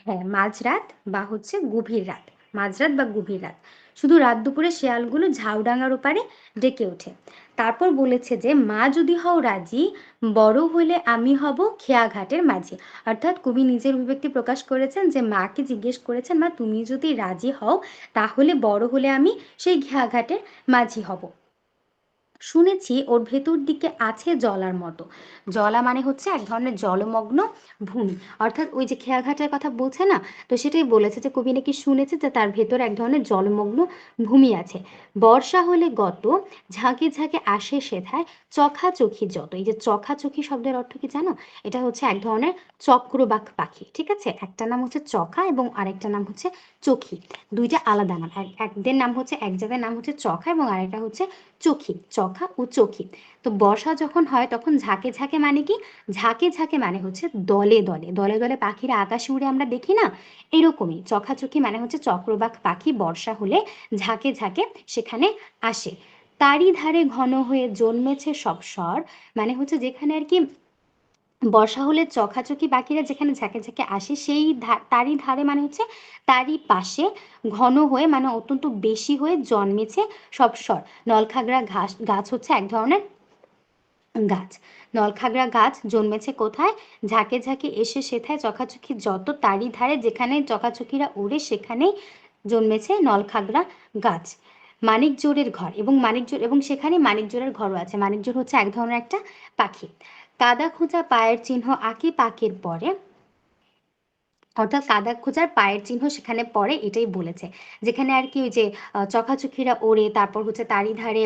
হ্যাঁ, মাঝরাত বা হচ্ছে গভীর রাত, মাঝরাত বা গভীর রাত। শুধু রাত দুপুরে শেয়ালগুলো ঝাউডাঙার ওপারে ডেকে ওঠে। তারপর বলেছে যে মা যদি হও রাজি, বড় হলে আমি হব খেয়াঘাটের মাঝি। অর্থাৎ কবি নিজের অভিব্যক্তি প্রকাশ করেছেন যে মাকে জিজ্ঞেস করেছেন, মা তুমি যদি রাজি হও তাহলে বড় হলে আমি সেই খেয়াঘাটের মাঝি হব। শুনেছি ওর ভেতর দিকে আছে জলার মতো। জলা মানে হচ্ছে এক ধরনের জলমগ্ন ভূমি, অর্থাৎ ওই যে খেয়াঘাটের কথা বলছে না, তো সেটাই বলেছে যে কবি নাকি শুনেছে যে তার ভেতর এক ধরনের জলমগ্ন ভূমি আছে। বর্ষা হলে গত, ঝাঁকে ঝাঁকে আসে সেথায়, চোখাচোখি যত। এই যে চোখাচোখি শব্দের অর্থ কি জানো? এটা হচ্ছে এক ধরনের চক্রবাক পাখি, ঠিক আছে? একটা নাম হচ্ছে চোখা এবং আরেকটা নাম হচ্ছে চোখি, দুইটা আলাদা নাম। একদের নাম হচ্ছে, এক জায়গার নাম হচ্ছে চোখা এবং আরেকটা হচ্ছে চোখি, চোখা ও চোখি। তো বর্ষা যখন হয় তখন ঝাঁকে ঝাঁকে মানে কি? ঝাঁকে ঝাঁকে মানে হচ্ছে দলে দলে, দলে দলে পাখিরা আকাশে উড়ে আমরা দেখি না, এরকমই চোখাচোখি মানে হচ্ছে চক্রবাক পাখি বর্ষা হলে ঝাঁকে ঝাঁকে সেখানে আসে। তারই ধারে ঘন হয়ে জন্মেছে সব স্বর, মানে হচ্ছে যেখানে আর কি বর্ষা হলে চোখাচোখি পাখিরা যেখানে ঝাঁকে ঝাঁকে আসে সেই তারই ধারে মানে হচ্ছে তারই পাশে ঘন হয়ে মানে অত্যন্ত বেশি হয়ে জন্মেছে সব স্বর। নলখাগড়া গাছ হচ্ছে এক ধরনের গাছ। নলখাগড়া গাছ জন্মেছে কোথায়? ঝাঁকে ঝাঁকে এসে সেথায় চোখাচোখি যত, তারই ধারে যেখানে চোখাচোখিরা ওড়ে সেখানেই জন্মেছে নলখাগড়া গাছ। মানিকজোড়ের ঘর, এবং সেখানে মানিকজোড়ের ঘরও আছে। মানিকজোড় হচ্ছে এক ধরনের একটা পাখি। কাদা খোঁজা পায়ের চিহ্ন আঁকি পাকের পরে, অর্থাৎ কাদা খোঁজার পায়ের চিহ্ন সেখানে পড়ে, এটাই বলেছে। যেখানে আর কি ওই যে চোখাচোখিরা ওড়ে, তারপর হচ্ছে তারই ধারে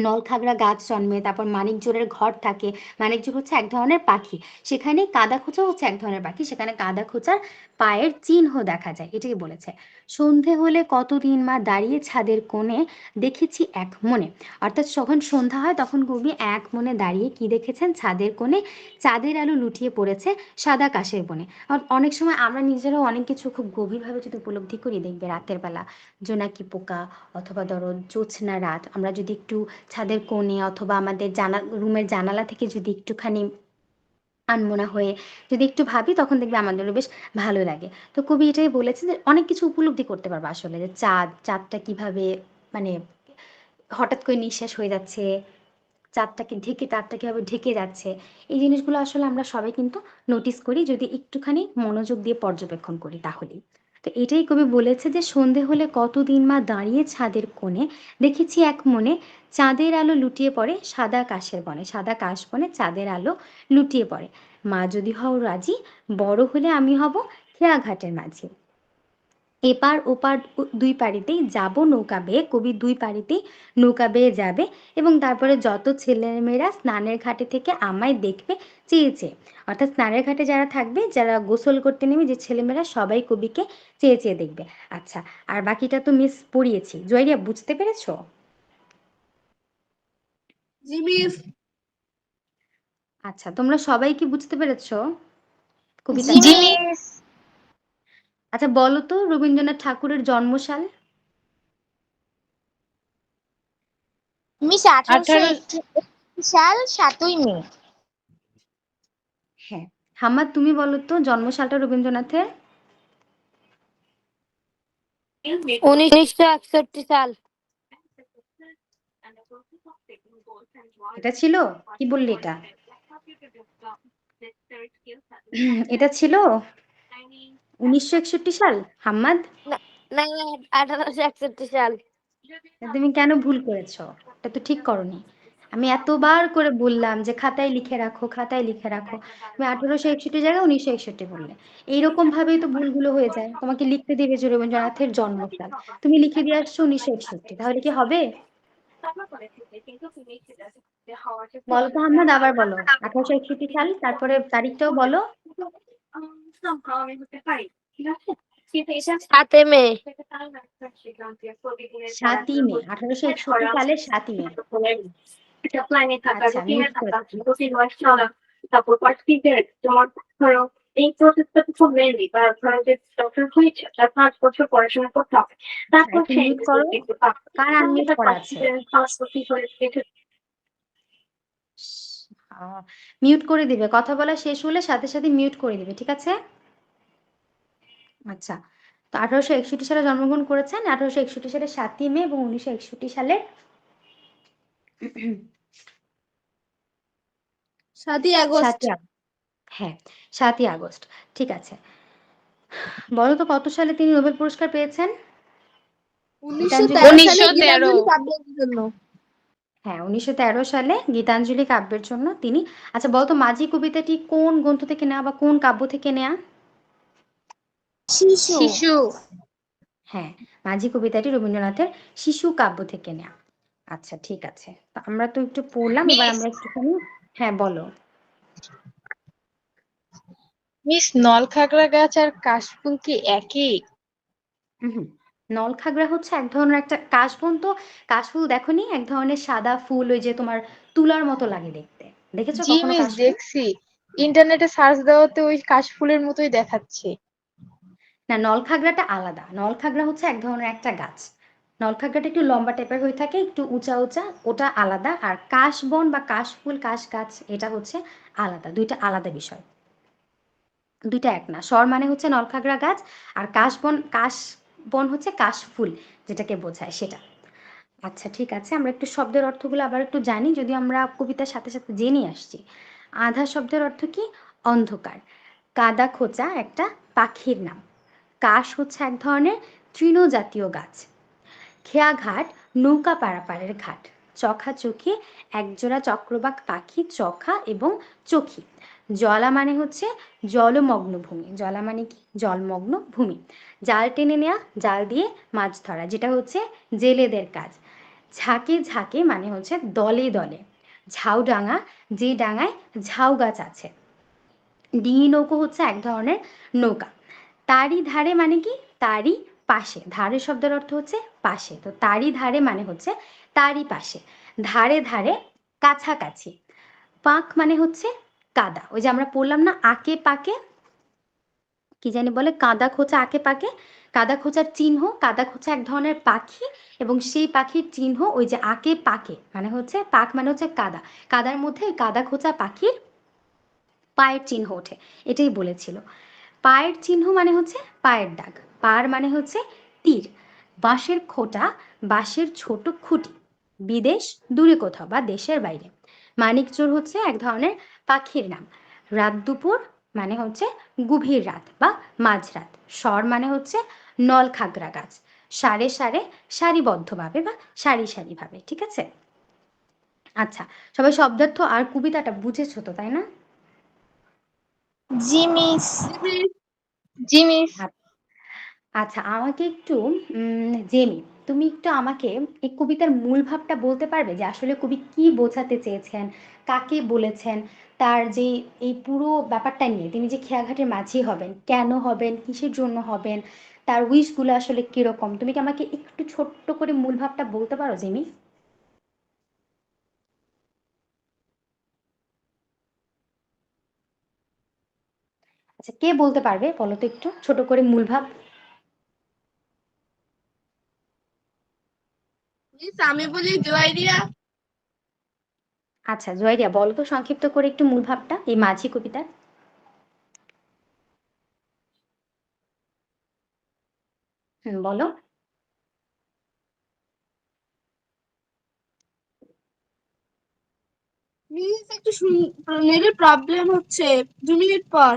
নলখাগড়া গাছ জন্মে, তারপর মানিকজোড়ের ঘর থাকে। মানিকজোড় হচ্ছে এক ধরনের পাখি, সেখানে কাদা খোঁচা হচ্ছে এক ধরনের পাখি, সেখানে কাদা খোঁচার পায়ের চিহ্ন দেখা যায়, এটাই বলেছে। সন্ধে হলে কতদিন মা দাঁড়িয়ে ছাদের কোণে, দেখেছি এক মনে। অর্থাৎ যখন সন্ধ্যা হয় তখন কবি এক মনে দাঁড়িয়ে কি দেখেছেন? ছাদের কোণে চাঁদের আলো লুটিয়ে পড়েছে সাদা কাশের বনে। আর অনেক সময় আমরা নিজেরাও অনেক কিছু খুব গভীরভাবে যদি উপলব্ধি করি, দেখবে রাতের বেলা জোনাকি পোকা অথবা ধরো জ্যোৎস্না রাত, আমরা যদি একটু ছাদের কোণে অথবা আমাদের রুমের জানালা থেকে যদি একটুখানি আনমনা হয়ে যদি একটু ভাবি, তখন দেখবে আমাদেরও বেশ ভালো লাগে। তো কবি এটাই বলেছে যে অনেক কিছু উপলব্ধি করতে পারবো আসলে, যে চাঁদটা কিভাবে মানে হঠাৎ করে নিঃশেষ হয়ে যাচ্ছে, তারটা কিভাবে ঢেকে যাচ্ছে। এই জিনিসগুলো আসলে আমরা সবাই কিন্তু নোটিস করি যদি একটুখানি মনোযোগ দিয়ে পর্যবেক্ষণ করি তাহলেই। তো এটাই কবি বলেছে যে সন্ধে হলে কতদিন মা দাঁড়িয়ে ছাদের কোণে, দেখেছি এক মনে, চাঁদের আলো লুটিয়ে পড়ে সাদা কাশের বনে। সাদা কাশ বনে চাঁদের আলো লুটিয়ে পড়ে। মা যদি হও রাজি, বড় হলে আমি হব খেয়াঘাটের মাঝি। এপার ওপার দুই পাড়িতেই যাব নৌকা বেয়ে, কবি দুই পাড়িতেই নৌকা বেয়ে যাবে এবং তারপরে যত ছেলেমেয়েরা স্নানের ঘাটে থেকে আমায় দেখবে চেয়ে চেয়ে। অর্থাৎ স্নানের ঘাটে যারা থাকবে, যারা গোসল করতে নেবে যে ছেলেমেয়েরা, সবাই কবিকে চেয়ে চেয়ে দেখবে। আচ্ছা, আর বাকিটা তো মিস পড়িয়েছি। জয়রিয়া, বুঝতে পেরেছো? জি মিস। আচ্ছা, তোমরা সবাই কি বুঝতে পেরেছো জি কবিতাটা? মিস। আচ্ছা বলো তো রবীন্দ্রনাথ ঠাকুরের জন্মসাল। মিস 1861 সাল 7ই মে। হ্যাঁ। হাম্মা, তুমি বলো তো জন্মসালটা রবীন্দ্রনাথের। 1961 সাল। এটা ছিল? কি বললি এটা? এটা ছিল 1961 সাল, হাম্মাদ? না, না, 1861 সাল। তুমি কেন ভুল করেছো? এটা তো ঠিক করনি। আমি এতবার করে বললাম যে খাতায় লিখে রাখো, খাতায় লিখে রাখো। তুমি 1861 জায়গায় 1961 বললে। এইরকম ভাবেই তো ভুলগুলো হয়ে যায়। তোমাকে লিখতে দিবে যে রবীন্দ্রনাথের জন্মসাল, তুমি লিখে দিয়ে আসছো 1961, তাহলে কি হবে? বলো তো হাম্মাদ, আবার বলো। 1861 সাল, তারপরে তারিখটাও বলো। 7 মে। 7ই মে, 1861 সালের 7ই মে। আচ্ছা, মিউট করে দিচ্ছি। তারপর পার্টিদের তোমার ধরো এই প্রসেসটা তো খুব লেন্দি বা ধরো যে ডক্টর হয়েছে 4-5 বছর পড়াশোনা করতে হবে, তারপর একটু সেই মিউট করো। কার আনমিউট করা আছে? মিউট করে দিবে, কথা বলা শেষ হলে সাথে সাথে মিউট করে দিবে, ঠিক আছে? আচ্ছা, তো 1861 সালে জন্মগ্রহণ করেছেন। 1861 সালে 7ই মে এবং 1961 সালে 7ই আগস্ট। 7ই আগস্ট। হ্যাঁ, 7ই আগস্ট। ঠিক আছে, বলো তো কত সালে তিনি নোবেল পুরস্কার পেয়েছেন? গীতাঞ্জলি। 1913 সালে 1913 গীতাঞ্জলি কাব্যের জন্য। হ্যাঁ, ১৯১৩ সালে গীতাঞ্জলি কাব্যের জন্য তিনি। আচ্ছা বলতো মাঝি কবিতাটি কোন গ্রন্থ থেকে নেওয়া বা কোন কাব্য থেকে নেয়া? শিশু। শিশু। হ্যাঁ, মাঝি কবিতাটি রবীন্দ্রনাথের শিশু কাব্য থেকে নেয়া। আচ্ছা ঠিক আছে, তো আমরা তো একটু পড়লাম, এবার মিস আমরা একটুখানি। হ্যাঁ বলো। মিস নলখাগড়া গাছ আর কাশফুল কি একই? হুম, নলখাগড়া হচ্ছে এক ধরনের একটা কাশবন। তো কাশফুল দেখোনি, এক ধরনের সাদা ফুল, ওই যে তোমার তুলার মতো লাগে দেখতে। দেখেছো জি কখনো মিস, কাশফুল? দেখছি। ইন্টারনেটে সার্চ দেওয়াতে ওই কাশফুলের মতোই দেখাচ্ছে। না, নলখাগড়াটা আলাদা। নলখাগড়া হচ্ছে এক ধরনের একটা গাছ। নলখাগড়াটা একটু লম্বা টাইপের হয়ে থাকে, একটু উঁচা উঁচা, ওটা আলাদা। আর কাশবন বা কাশফুল, কাশ গাছ, এটা হচ্ছে আলাদা। দুইটা আলাদা বিষয়, দুইটা এক না। স্বর মানে হচ্ছে নলখাগড়া গাছ, আর কাশবন হচ্ছে কাশফুল, যেটাকে বোঝায় সেটা। আচ্ছা ঠিক আছে, আমরা একটু শব্দের অর্থগুলো আবার একটু জানি, যদি আমরা কবিতার সাথে সাথে জেনে আসছি। আধা শব্দের অর্থ কি? অন্ধকার। কাদা খোঁচা একটা পাখির নাম। কাশ হচ্ছে এক ধরনের তৃণজাতীয় গাছ। খেয়াঘাট নৌকা পারাপারের ঘাট। চোখাচোখি একজোড়া চক্রবাক পাখি, চোখা এবং চোখি। জলা মানে হচ্ছে জলমগ্ন ভূমি। জলা মানে কি? জলমগ্ন ভূমি। জাল টেনে নেওয়া, জাল দিয়ে মাছ ধরা, যেটা হচ্ছে জেলেদের কাজ। ঝাঁকে ঝাঁকে মানে হচ্ছে দলে দলে। ঝাউডাঙা, যে ডাঙায় ঝাউ গাছ আছে। ডিঙি নৌকো হচ্ছে এক ধরনের নৌকা। তারই ধারে মানে কি? তারই পাশে। ধারে শব্দের অর্থ হচ্ছে পাশে, তো তারই ধারে মানে হচ্ছে তারই পাশে। ধারে ধারে, কাছাকাছি। পাঁক মানে হচ্ছে কাদা। ওই যে আমরা পড়লাম না, আঁকে পাকে, কি জানি বলে, কাদা খোঁচা আঁকে পাকে। কাদা খোঁচার চিহ্ন, কাদা খোঁচা এক ধরনের পাখি, এবং সেই পাখির চিহ্ন ওই যে আঁকে পাকে, মানে হচ্ছে পাক মানে হচ্ছে কাদা। কাদার মধ্যে ওই কাদা খোঁচা পাখির পায়ের চিহ্ন ওঠে, এটাই বলেছিল। পায়ের চিহ্ন মানে হচ্ছে পায়ের দাগ। পার মানে হচ্ছে তীর। বাঁশের খোঁটা, বাঁশের ছোট খুঁটি। বিদেশ, দূরে কোথাও বা দেশের বাইরে। মানিকচোর হচ্ছে এক ধরনের পাখির নাম। রাত দুপুর মানে হচ্ছে গভীর রাত বা মাঝরাত। স্বর মানে হচ্ছে নলখাগড়া গাছ। সারে সারে, সারিবদ্ধভাবে বা সারি সারিভাবে। ঠিক আছে। আচ্ছা, সবাই শব্দার্থ আর কবিতাটা বুঝেছো তো, তাই না? জি মিস। জি মিস। আচ্ছা, আমাকে একটু জেমি, তুমি একটু আমাকে এই কবিতার মূল ভাবটা বলতে পারবে, যে আসলে কবি কি বোঝাতে চেয়েছেন, কাকে বলেছেন, তার যে এই পুরো ব্যাপারটা নিয়ে, তিনি যে খেয়াঘাটের মাঝি হবেন, কেন হবেন, কিসের জন্য হবেন, তার উইশগুলো আসলে কিরকম, তুমি কি আমাকে একটু ছোট্ট করে মূল ভাবটা বলতে পারো জেমি? আচ্ছা, কে বলতে পারবে বলো তো একটু ছোট করে মূল ভাব। মিস আমি বলি জুয়াইরিয়া। আচ্ছা জয়রিয়া, বলো তো সংক্ষিপ্ত করে একটু মূল ভাবটা এই মাঝি কবিতার। বলো। মিস একটু নেটের প্রবলেম হচ্ছে, 2 মিনিট পর।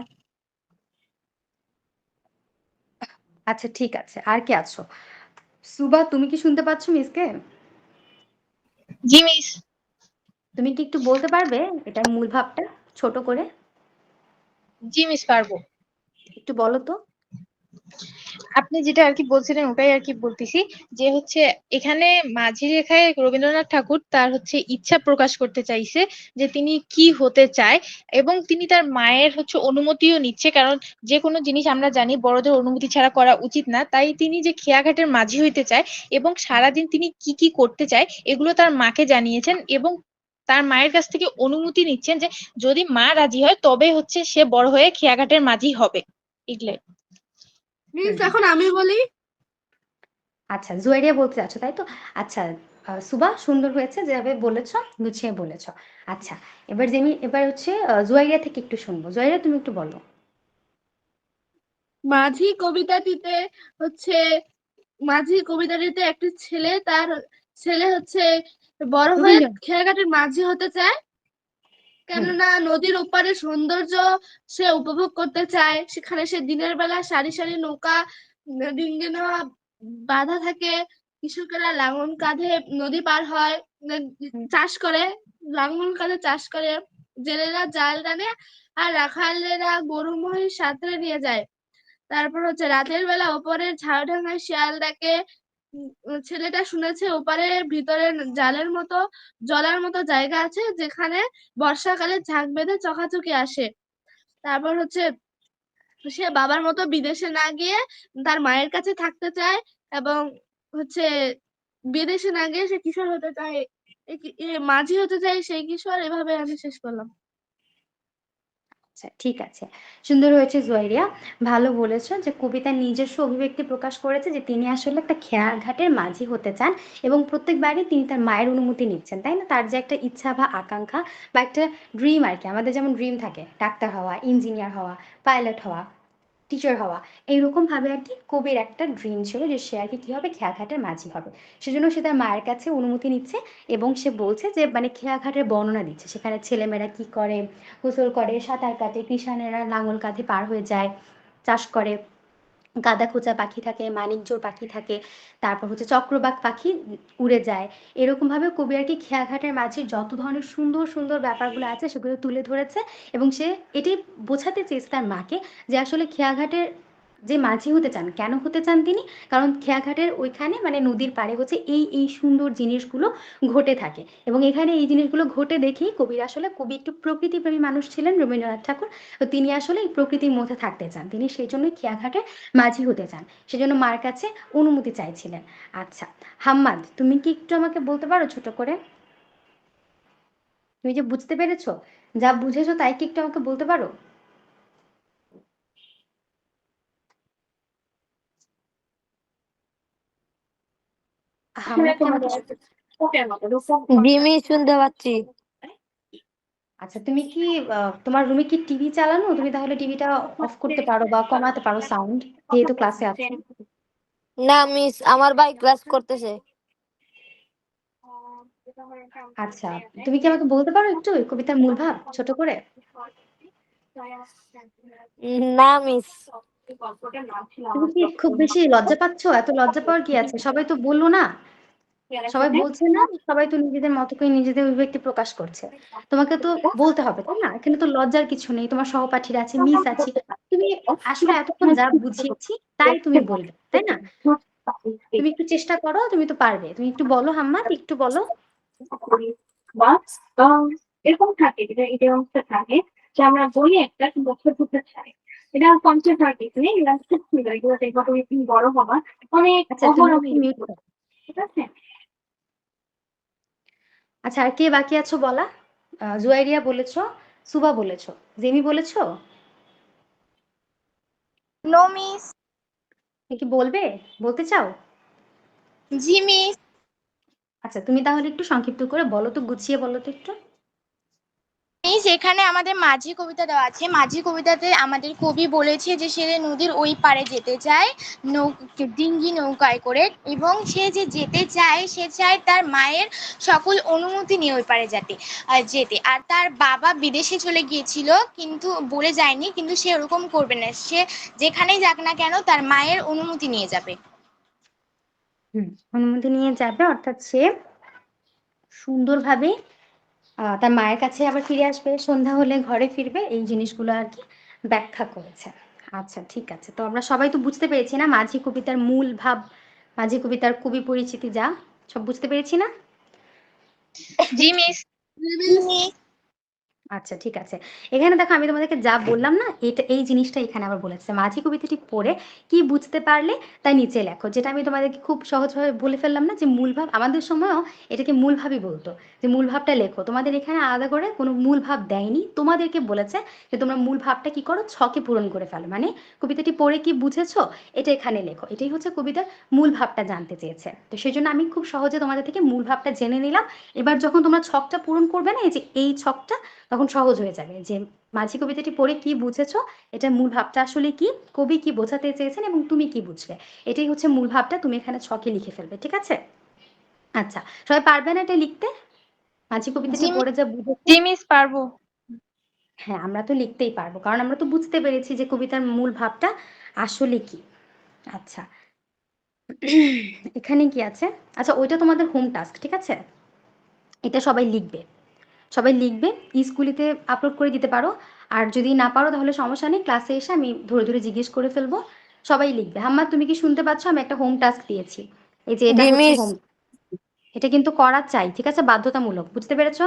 আচ্ছা ঠিক আছে, আর কে আছো? সুবা, তুমি কি শুনতে পাচ্ছ মিসকে? জি মিস। তুমি কি একটু বলতে পারবে এটার মূল ভাবটা ছোট করে? জি মিস, পারবো। একটু বলো তো। আপনি যেটা আর কি বলছিলেন ওটাই আর কি বলতেছি, যে হচ্ছে এখানে মাঝি রেখায় রবীন্দ্রনাথ ঠাকুর তার হচ্ছে ইচ্ছা প্রকাশ করতে চাইছে যে তিনি কি হতে চায়, এবং তিনি তার মায়ের হচ্ছে অনুমতিও নিচ্ছে, কারণ যে কোনো জিনিস আমরা জানি বড়দের অনুমতি ছাড়া করা উচিত না। তাই তিনি যে খেয়াঘাটের মাঝি হইতে চায় এবং সারাদিন তিনি কি কি করতে চায় এগুলো তার মাকে জানিয়েছেন, এবং তার মায়ের কাছ থেকে অনুমতি নিচ্ছেন যে যদি মা রাজি হয় তবে হচ্ছে সে বড় হয়ে খেয়াঘাটের মাঝি হবে। এগুলাই। মিস হুম। এখন আমি বলি। আচ্ছা, জুয়েরিয়া বলতে চাচ্ছ তাই তো? আচ্ছা, সুবা, সুন্দর হয়েছে যেভাবে বলেছ, গুছিয়ে বলেছ। আচ্ছা, এবার হচ্ছে জুয়াইরিয়া থেকে একটু শুনবো। জুয়াইরিয়া, তুমি একটু বলো। মাঝি কবিতাটিতে হচ্ছে মাঝি কবিতাটিতে একটি ছেলে, তার ছেলে হচ্ছে বড় হয়ে রবীন্দ্রনাথ। খেয়াঘাটের মাঝি হতে চায়, হুম। কেননা নদীর ওপারে সৌন্দর্য সে উপভোগ করতে চায়। সেখানে সে দিনের বেলা সারি সারি নৌকা ডিঙ্গি নেওয়া বাঁধা থাকে, কৃষকেরা লাঙল কাঁধে নদী পার হয়, চাষ করে, লাঙল কাঁধে চাষ করে, জেলেরা জাল টানে, আর রাখালেরা গরু মহিষ সাথে নিয়ে যায়। তারপর হচ্ছে রাতের বেলা ওপরের ঝাউডাঙ্গায় শিয়াল ডাকে। ছেলেটা শুনেছে ওপারে ভিতরে জালের মতো জলার মতো জায়গা আছে যেখানে বর্ষাকালে ঝাঁক বেঁধে চকাচকি আসে। তারপর হচ্ছে সে বাবার মতো বিদেশে না গিয়ে তার মায়ের কাছে থাকতে চায়, এবং হচ্ছে বিদেশে না গিয়ে সে কিশোর হতে চায়, মাঝি হতে চায় সেই কিশোর। এভাবে আমি শেষ করলাম। আচ্ছা, ঠিক আছে। সুন্দর হয়েছে জুয়াইরিয়া। ভালো বলেছো যে কবিতার নিজস্ব অভিব্যক্তি প্রকাশ করেছে যে তিনি আসলে একটা খেয়াঘাটের মাঝি হতে চান এবং প্রত্যেকবারই তিনি তার মায়ের অনুমতি নিচ্ছেন, তাই না? তার যে একটা ইচ্ছা বা আকাঙ্ক্ষা বা একটা ড্রিম আর কি, আমাদের যেমন ড্রিম থাকে ডাক্তার হওয়া, ইঞ্জিনিয়ার হওয়া, পাইলট হওয়া, টিচার হওয়া, এইরকম ভাবে আর কি কবির একটা ড্রিম ছিল যে সে আর কি কি হবে, খেয়াঘাটের মাঝি হবে। সেজন্য সে তার মায়ের কাছে অনুমতি নিচ্ছে এবং সে বলছে যে মানে খেয়াঘাটের বর্ণনা দিচ্ছে, সেখানে ছেলেমেয়েরা কি করে, গোসল করে, সাঁতার কাটে, কৃষানেরা লাঙল কাঁধে পার হয়ে যায়, চাষ করে, গাদা খোঁচা পাখি থাকে, মানিকজোড় পাখি থাকে, তারপর হচ্ছে চক্রবাক পাখি উড়ে যায়। এরকম ভাবে কবি আর কি খেয়াঘাটের মাঝে যত ধরনের সুন্দর সুন্দর ব্যাপারগুলো আছে সেগুলো তুলে ধরেছে এবং সে এটি বোঝাতে চেয়েছে তার মাকে যে আসলে খেয়াঘাটের যে মাঝি হতে চান, কেন হতে চান তিনি? কারণ খেয়াঘাটের ওইখানে মানে নদীর পাড়ে হচ্ছে এই সুন্দর জিনিসগুলো ঘটে থাকে এবং এখানে এই জিনিসগুলো ঘটে দেখেই কবির আসলে, কবি একটু প্রকৃতিপ্রেমী মানুষ ছিলেন রবীন্দ্রনাথ ঠাকুর, তো তিনি আসলে এই প্রকৃতির মধ্যে থাকতে চান, তিনি সেই জন্যই খেয়াঘাটের মাঝি হতে চান, সেজন্য মার কাছে অনুমতি চাইছিলেন। আচ্ছা হাম্মাদ, তুমি কি একটু আমাকে বলতে পারো ছোট করে, তুমি যে বুঝতে পেরেছো, যা বুঝেছো তাই কি একটু আমাকে বলতে পারো? আসলে হাম্মাদ কি আমাকে ওকে মতো জি মিস, শুনতে পাচ্ছি। আচ্ছা তুমি কি তোমার রুমে কি টিভি চালানো? তুমি তাহলে টিভিটা অফ করতে পারো বা কমাতে পারো সাউন্ড, যেহেতু ক্লাসে আছো। না মিস, আমার ভাই ক্লাস করতেছে। আচ্ছা তুমি কি আমাকে বলতে পারো একটু এই কবিতার মূল ভাব ছোট করে? না মিস। তুমি কি খুব বেশি লজ্জা পাচ্ছ? এত লজ্জা পাওয়ার কি আছে, সবাই তো বললো না, সবাই বলছে না, সবাই তো নিজেদের মতো করে নিজেদের অভিব্যক্তি প্রকাশ করছে, তোমাকে তো বলতে হবে তাই না? এখানে তো লজ্জার কিছু নেই, তোমার সহপাঠীরা আছে, মিস আছি, তুমি আসলে এতক্ষণ যা বুঝিয়েছি তাই তুমি বলবে তাই না? তুমি একটু চেষ্টা করো, তুমি তো পারবে, তুমি একটু বলো হাম্মাদ, একটু বলো। বা এরকম থাকে, এটা এটা অবস্থা থাকে যে আমরা বলি একটা বছর হতে চাই, এটা কনসেপ্ট নেই, এগুলো খুব সুন্দর, এগুলো দেখবো তুমি বড় হবা অনেক আচ্ছা তুমি অহরহ, একটু মিউট করো। ঠিক আছে? আচ্ছা আর কে বাকি আছো বলা? জুয়াইরিয়া বলেছো, সুবা বলেছো, জেমি বলেছো, নো মিস। তুমি কি বলবে, বলতে চাও? জি মিস। আচ্ছা তুমি তাহলে একটু সংক্ষিপ্ত করে বলো তো, গুছিয়ে বলো তো একটু। মিস এখানে আমাদের মাঝি কবিতা দেওয়া আছে। মাঝি কবিতাতে আমাদের কবি বলেছে যে সে নদীর ওই পারে যেতে চায় ডিঙ্গি নৌকায় করে, এবং সে যে যেতে চায় সে চায় তার মায়ের সকল অনুমতি নিয়ে ওই পারে যেতে। আর তার বাবা বিদেশে চলে গিয়েছিল কিন্তু বলে যায়নি, কিন্তু সে ওরকম করবে না, সে যেখানেই যাক না কেন তার মায়ের অনুমতি নিয়ে যাবে। অনুমতি নিয়ে যাবে, অর্থাৎ সে সুন্দরভাবে তার মায়ের কাছে আবার ফিরে আসবে, সন্ধ্যা হলে ঘরে ফিরবে, এই জিনিসগুলো আর কি ব্যাখ্যা করেছে। আচ্ছা ঠিক আছে, তো আমরা সবাই তো বুঝতে পেরেছি না মাঝি কবিতার মূল ভাব, মাঝি কবিতার কবি পরিচিতি যা, সব বুঝতে পেরেছি না? জি মিস। আচ্ছা ঠিক আছে, এখানে দেখো আমি তোমাদেরকে যা বললাম না, এটা এই জিনিসটা এখানে আবার বলেছে, মাঝি কবিতাটি পড়ে কি বুঝতে পারলে তা নিচে লেখো, যেটা আমি তোমাদেরকে খুব সহজভাবে বলে ফেললাম না যে মূল ভাব, আমাদের সময়ও এটাকে মূল ভাবই বলতো, যে মূল ভাবটা লেখো। তোমাদের এখানে আলাদা করে কোনো মূল ভাব দেয়নি, তোমাদেরকে বলেছে যে তোমরা মূল ভাবটা কি করো, ছকে পূরণ করে ফেলো, মানে কবিতাটি পড়ে কি বুঝেছো এটা এখানে লেখো, এটাই হচ্ছে কবিতার মূল ভাবটা জানতে চেয়েছে। তো সেই জন্য আমি খুব সহজে তোমাদের থেকে মূল ভাবটা জেনে নিলাম। এবার যখন তোমরা ছকটা পূরণ করবে না, এই যে এই ছকটা, তখন সহজ হয়ে যাবে যে মাঝি কবিতাটি পড়ে কি বুঝেছো, এটা মূল ভাবটা আসলে কি, কবি কি বোঝাতে চেয়েছেন এবং তুমি কি বুঝলে, এটাই হচ্ছে মূল ভাবটা, তুমি এখানে ছকে লিখে ফেলবে, ঠিক আছে? আচ্ছা সবাই পারবে না এটা লিখতে, মাঝি কবিতাটি পড়ে যা বুঝেছো? জি মিস, পারবো। হ্যাঁ আমরা তো লিখতেই পারবো, কারণ আমরা তো বুঝতে পেরেছি যে কবিতার মূল ভাবটা আসলে কি। আচ্ছা এখানে কি আছে? আচ্ছা, ওইটা তোমাদের হোম টাস্ক, ঠিক আছে? এটা সবাই লিখবে। সবাই লিখবে, স্কুলেতে আপলোড করে দিতে পারো। আর যদি না পারো তাহলে সমস্যা নেই, ক্লাসে এসে আমি ধরে ধরে জিজ্ঞেস করে ফেলবো। সবাই লিখবে। হাম্মা, তুমি কি শুনতে পাচ্ছ? আমি একটা হোম টাস্ক দিয়েছি। এই যে এটা জি হচ্ছে মিস। হোম, এটা কিন্তু করা চাই, ঠিক আছে? বাধ্যতামূলক, বুঝতে পেরেছো?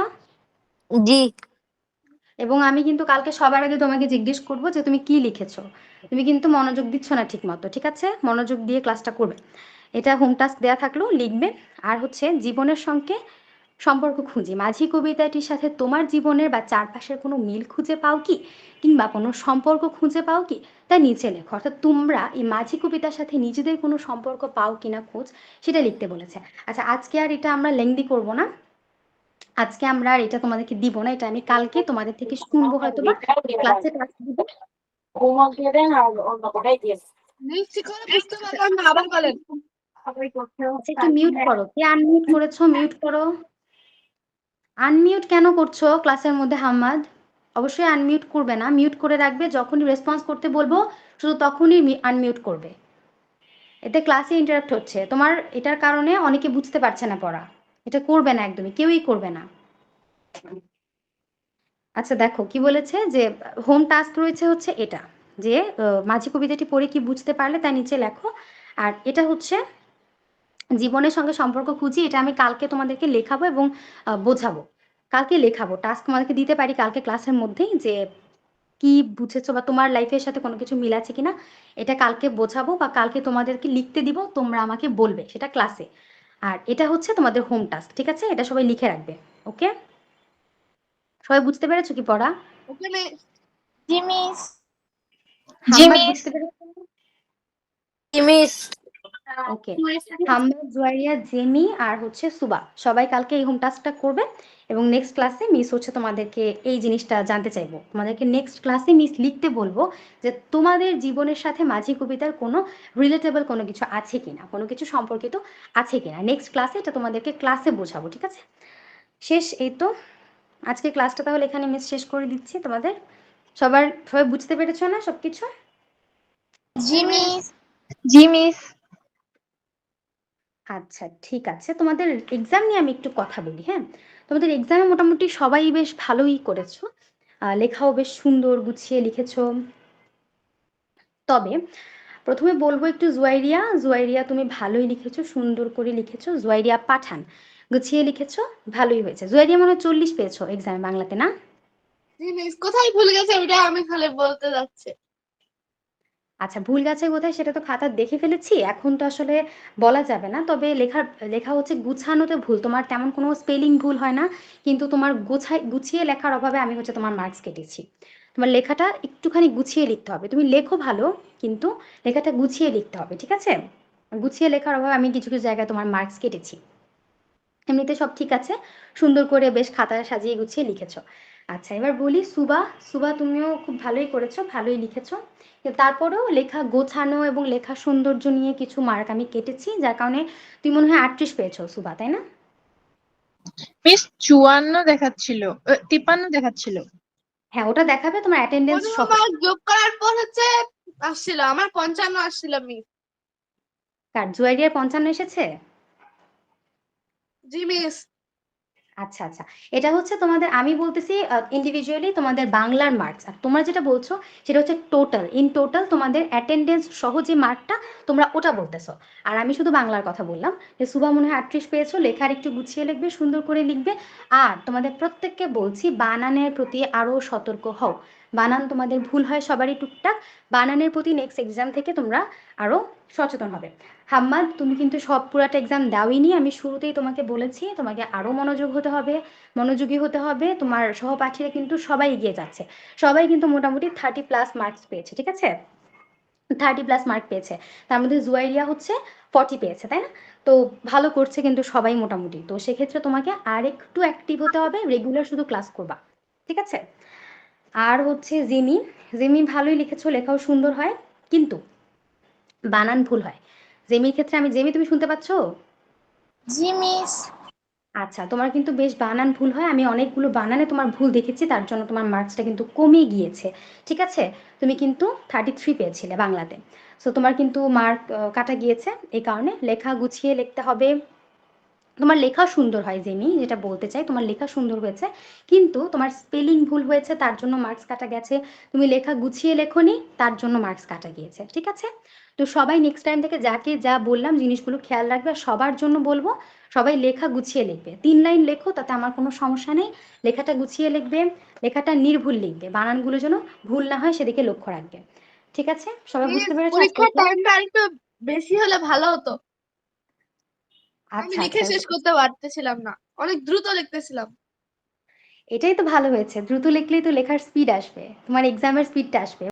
জি। এবং আমি কিন্তু কালকে সবার আগে তোমাকে জিজ্ঞেস করব যে তুমি কি লিখেছো। তুমি কিন্তু মনোযোগ দিচ্ছ না ঠিক মতো, ঠিক আছে? মনোযোগ দিয়ে ক্লাসটা করবে। এটা হোম টাস্ক দেয়া থাকলো, লিখবে। আর হচ্ছে জীবনের সঙ্গে সম্পর্ক খুঁজি, মাঝি কবিতাটির সাথে তোমার জীবনের বা চারপাশের কোনো মিল খুঁজে পাও কি, কিংবা কোনো সম্পর্ক খুঁজে পাও কি, তা নিচে লেখো। অর্থাৎ তোমরা এই মাঝি কবিতার সাথে নিজেদের কোনো সম্পর্ক পাও কিনা খোঁজ, সেটা লিখতে বলেছে। আচ্ছা, আজকে আর এটা আমরা লেংদি করব না। আজকে আমরা আর এটা তোমাদেরকে দিব না, এটা আমি কালকে তোমাদের থেকে শুনবো, হয়তো বা ক্লাসে ক্লাস দিব। হোমওয়ার্ক দিয়ে দেন আর অন্য কোটাই দিয়ে লিখছি করে বুঝতে পারলাম না, আবার বলেন। সবাই করতে আচ্ছা, একটু মিউট করো। কে আনমিউট করেছো? মিউট করো। আনমিউট কেন করছো ক্লাসের মধ্যে হাম্মাদ? অবশ্যই আনমিউট করবে না, মিউট করে রাখবে। যখনই রেসপন্স করতে বলবো শুধু তখনই আনমিউট করবে। এতে ক্লাসে ইন্টারাপ্ট হচ্ছে তোমার, এটার কারণে অনেকে বুঝতে পারছে না পড়া। এটা করবে না, একদমই কেউই করবে না। আচ্ছা, দেখো কি বলেছে, যে হোম টাস্ক রয়েছে হচ্ছে এটা, যে মাঝি কবিতাটি পড়ে কি বুঝতে পারলে তা নিচে লেখো। আর এটা হচ্ছে জীবনের সঙ্গে সম্পর্ক খুঁজি, এটা আমি কালকে তোমাদেরকে লেখাবো এবং বোঝাবো। কালকে লেখাবো, টাস্ক তোমাদেরকে দিতে পারি কালকে ক্লাসের মধ্যেই, যে কি বুঝেছো বা তোমার লাইফের সাথে কোনো কিছু মিল আছে কিনা, এটা কালকে বোঝাবো বা কালকে তোমাদেরকে লিখতে দিব, তোমরা আমাকে বলবে সেটা ক্লাসে। আর এটা হচ্ছে তোমাদের হোম টাস্ক, ঠিক আছে? এটা সবাই লিখে রাখবে। ওকে, সবাই বুঝতে পেরেছো কি পড়া? Okay miss. জি মিস। হাম্মাদ বুঝতে পেরেছো? জি মিস। ওকে, হাম্মাদ, জুয়ারিয়া, জেমি আর হচ্ছে সুবা, সবাই কালকে এই হোম টাস্কটা করবে। এবং নেক্সট ক্লাসে মিস হচ্ছে তোমাদেরকে এই জিনিসটা জানতে চাইবো। তোমাদেরকে নেক্সট ক্লাসে মিস লিখতে বলবো যে তোমাদের জীবনের সাথে মাঝি কবিতার কোনো রিলেটেবল কোনো কিছু আছে কিনা, কোনো কিছু সম্পর্কিত আছে কিনা। নেক্সট ক্লাসে এটা তোমাদেরকে ক্লাসে বোঝাবো, ঠিক আছে? শেষ, এই তো। আজকে ক্লাসটা তাহলে এখানে মিস শেষ করে দিচ্ছি তোমাদের। সবাই বুঝতে পেরেছো না সব কিছু? জি মিস। জি মিস। আচ্ছা, ঠিক আছে। তোমাদের এক্সাম নিয়ে আমি একটু কথা বলি, হ্যাঁ? তোমাদের এক্সামে মোটামুটি সবাই বেশ ভালোই করেছো। লেখাও বেশ সুন্দর গুছিয়ে লিখেছো। তবে প্রথমে বলবো একটু জুয়াইরিয়া। জুয়াইরিয়া, তুমি ভালোই লিখেছো, সুন্দর করে লিখেছো। জুয়াইরিয়া পাঠান, গুছিয়ে লিখেছো, ভালোই হয়েছে। জুয়াইরিয়া মনে হয় 40 পেয়েছো এক্সামে বাংলাতে, না? জি মিস, কোথায় ভুলে গেছে ওটা আমি খালি বলতে যাচ্ছে। আচ্ছা, ভুল গেছে কোথায় সেটা তো খাতা দেখে ফেলেছি, এখন তো আসলে বলা যাবে না। তবে লেখা হচ্ছে গুছানোতে ভুল, তোমার তেমন কোনো স্পেলিং ভুল হয় না, কিন্তু তোমার গুছিয়ে লেখার অভাবে আমি হচ্ছে তোমার মার্কস কেটেছি। তোমার লেখাটা একটুখানি গুছিয়ে লিখতে হবে। তুমি লেখো ভালো, কিন্তু লেখাটা গুছিয়ে লিখতে হবে, ঠিক আছে? গুছিয়ে লেখার অভাবে আমি কিছু কিছু জায়গায় তোমার মার্কস কেটেছি। এমনিতে সব ঠিক আছে, সুন্দর করে বেশ খাতায় সাজিয়ে গুছিয়ে লিখেছো। আচ্ছা, এবার বলি সুবা। সুবা, তুমিও খুব ভালোই করেছো, ভালোই লিখেছো। কিন্তু তারপরেও লেখা গোছানো এবং লেখা সৌন্দর্য নিয়ে কিছু মার্ক আমি কেটেছি, যার কারণে তুমি মনে হয় 38 পেয়েছো সুবা, তাই না? মিস 54 দেখাচ্ছিল, 53 দেখাচ্ছিল। হ্যাঁ, ওটা দেখাবে তোমার অ্যাটেন্ডেন্স 15 সহ। মার্ক যোগ করার পর হচ্ছে আসছিল আমার 55 আসছিল মিস। কার, জুয়ারিয়ার 55 এসেছে? জি মিস। আচ্ছা আচ্ছা, এটা হচ্ছে তোমাদের, আমি বলতেছি ইন্ডিভিজুয়ালি তোমাদের বাংলার মার্কস। আর তোমরা যেটা বলছো সেটা হচ্ছে টোটাল, ইন টোটাল তোমাদের অ্যাটেন্ডেন্স সহ যে মার্কটা, তোমরা ওটা বলতেছো। আর আমি শুধু বাংলার কথা বললাম, যে সুভা মনে হয় 38 পেয়েছো। লেখার একটু গুছিয়ে লিখবে, সুন্দর করে লিখবে। আর তোমাদের প্রত্যেককে বলছি বানানের প্রতি আরো সতর্ক হও। বানান তোমাদের ভুল হয় সবারই টুকটাক। বানানের প্রতি নেক্সট এক্সাম থেকে তোমরা আরো সচেতন হবে। হাম্মাদ, তুমি কিন্তু সব পুরাটা এক্সাম দাওইনি, আমি শুরুতেই তোমাকে বলেছি তোমাকে আরো মনোযোগী হতে হবে। তোমার সহপাঠীরা কিন্তু সবাই এগিয়ে যাচ্ছে, সবাই কিন্তু মোটামুটি 30+ মার্কস পেয়েছে, ঠিক আছে? 30+ মার্ক পেয়েছে। তার মধ্যে জুয়াইরিয়া হচ্ছে 40 পেয়েছে, তাই না? তো ভালো করছে কিন্তু সবাই মোটামুটি। তো সেক্ষেত্রে তোমাকে আর একটু অ্যাক্টিভ হতে হবে, রেগুলার শুধু ক্লাস করবা, ঠিক আছে? আর হচ্ছে জিমি। জিমি ভালোই লিখেছো, লেখাও সুন্দর হয়, কিন্তু বানান ভুল হয়। জেমির ক্ষেত্রে আমি, জেমি তুমি শুনতে পাচ্ছো? জি মিস। আচ্ছা, তোমার কিন্তু বেশ বানান ভুল হয়। আমি অনেকগুলো বানানে তোমার ভুল দেখেছি, তার জন্য তোমার মার্কসটা কিন্তু কমে গিয়েছে। ঠিক আছে? তুমি কিন্তু 33 পেয়েছিলে বাংলাতে। সো তোমার কিন্তু মার্ক কাটা গিয়েছে। এই কারণে লেখা গুছিয়ে লিখতে হবে। তোমার লেখা সুন্দর হয় জেমি, যেটা বলতে চাই, তোমার লেখা সুন্দর হয়েছে, কিন্তু তোমার স্পেলিং ভুল হয়েছে, তার জন্য মার্কস কাটা গেছে। তুমি লেখা গুছিয়ে লেখোনি, তার জন্য মার্কস কাটা গিয়েছে। ঠিক আছে? তো সবাই নেক্সট টাইম থেকে যাকে যা বললাম জিনিসগুলো খেয়াল রাখবে। আর সবার জন্য বলবো, সবাই লেখা গুছিয়ে লিখবে। 3 লাইন লেখো, তাতে আমার কোনো সমস্যা নেই। লেখাটা গুছিয়ে লিখবে, লেখাটা নির্ভুল লিখবে, বানানগুলো যেন ভুল না হয় সেদিকে লক্ষ্য রাখবে। ঠিক আছে? সবাই প্লিজ বুঝতে পেরেছো আজকের পরীক্ষার ক্লাস? টাইমটা আরেকটু বেশি হলে ভালো হতো। আমি আচ্ছা লিখে আচ্ছা, শেষ করতে পারতেছিলাম না, অনেক দ্রুত লিখতেছিলাম। এটাই তো ভালো হয়েছে। দ্রুত লিখলেই তো লেখার স্পিড আসবে, তোমার এক্সামের স্পিডটা আসবে।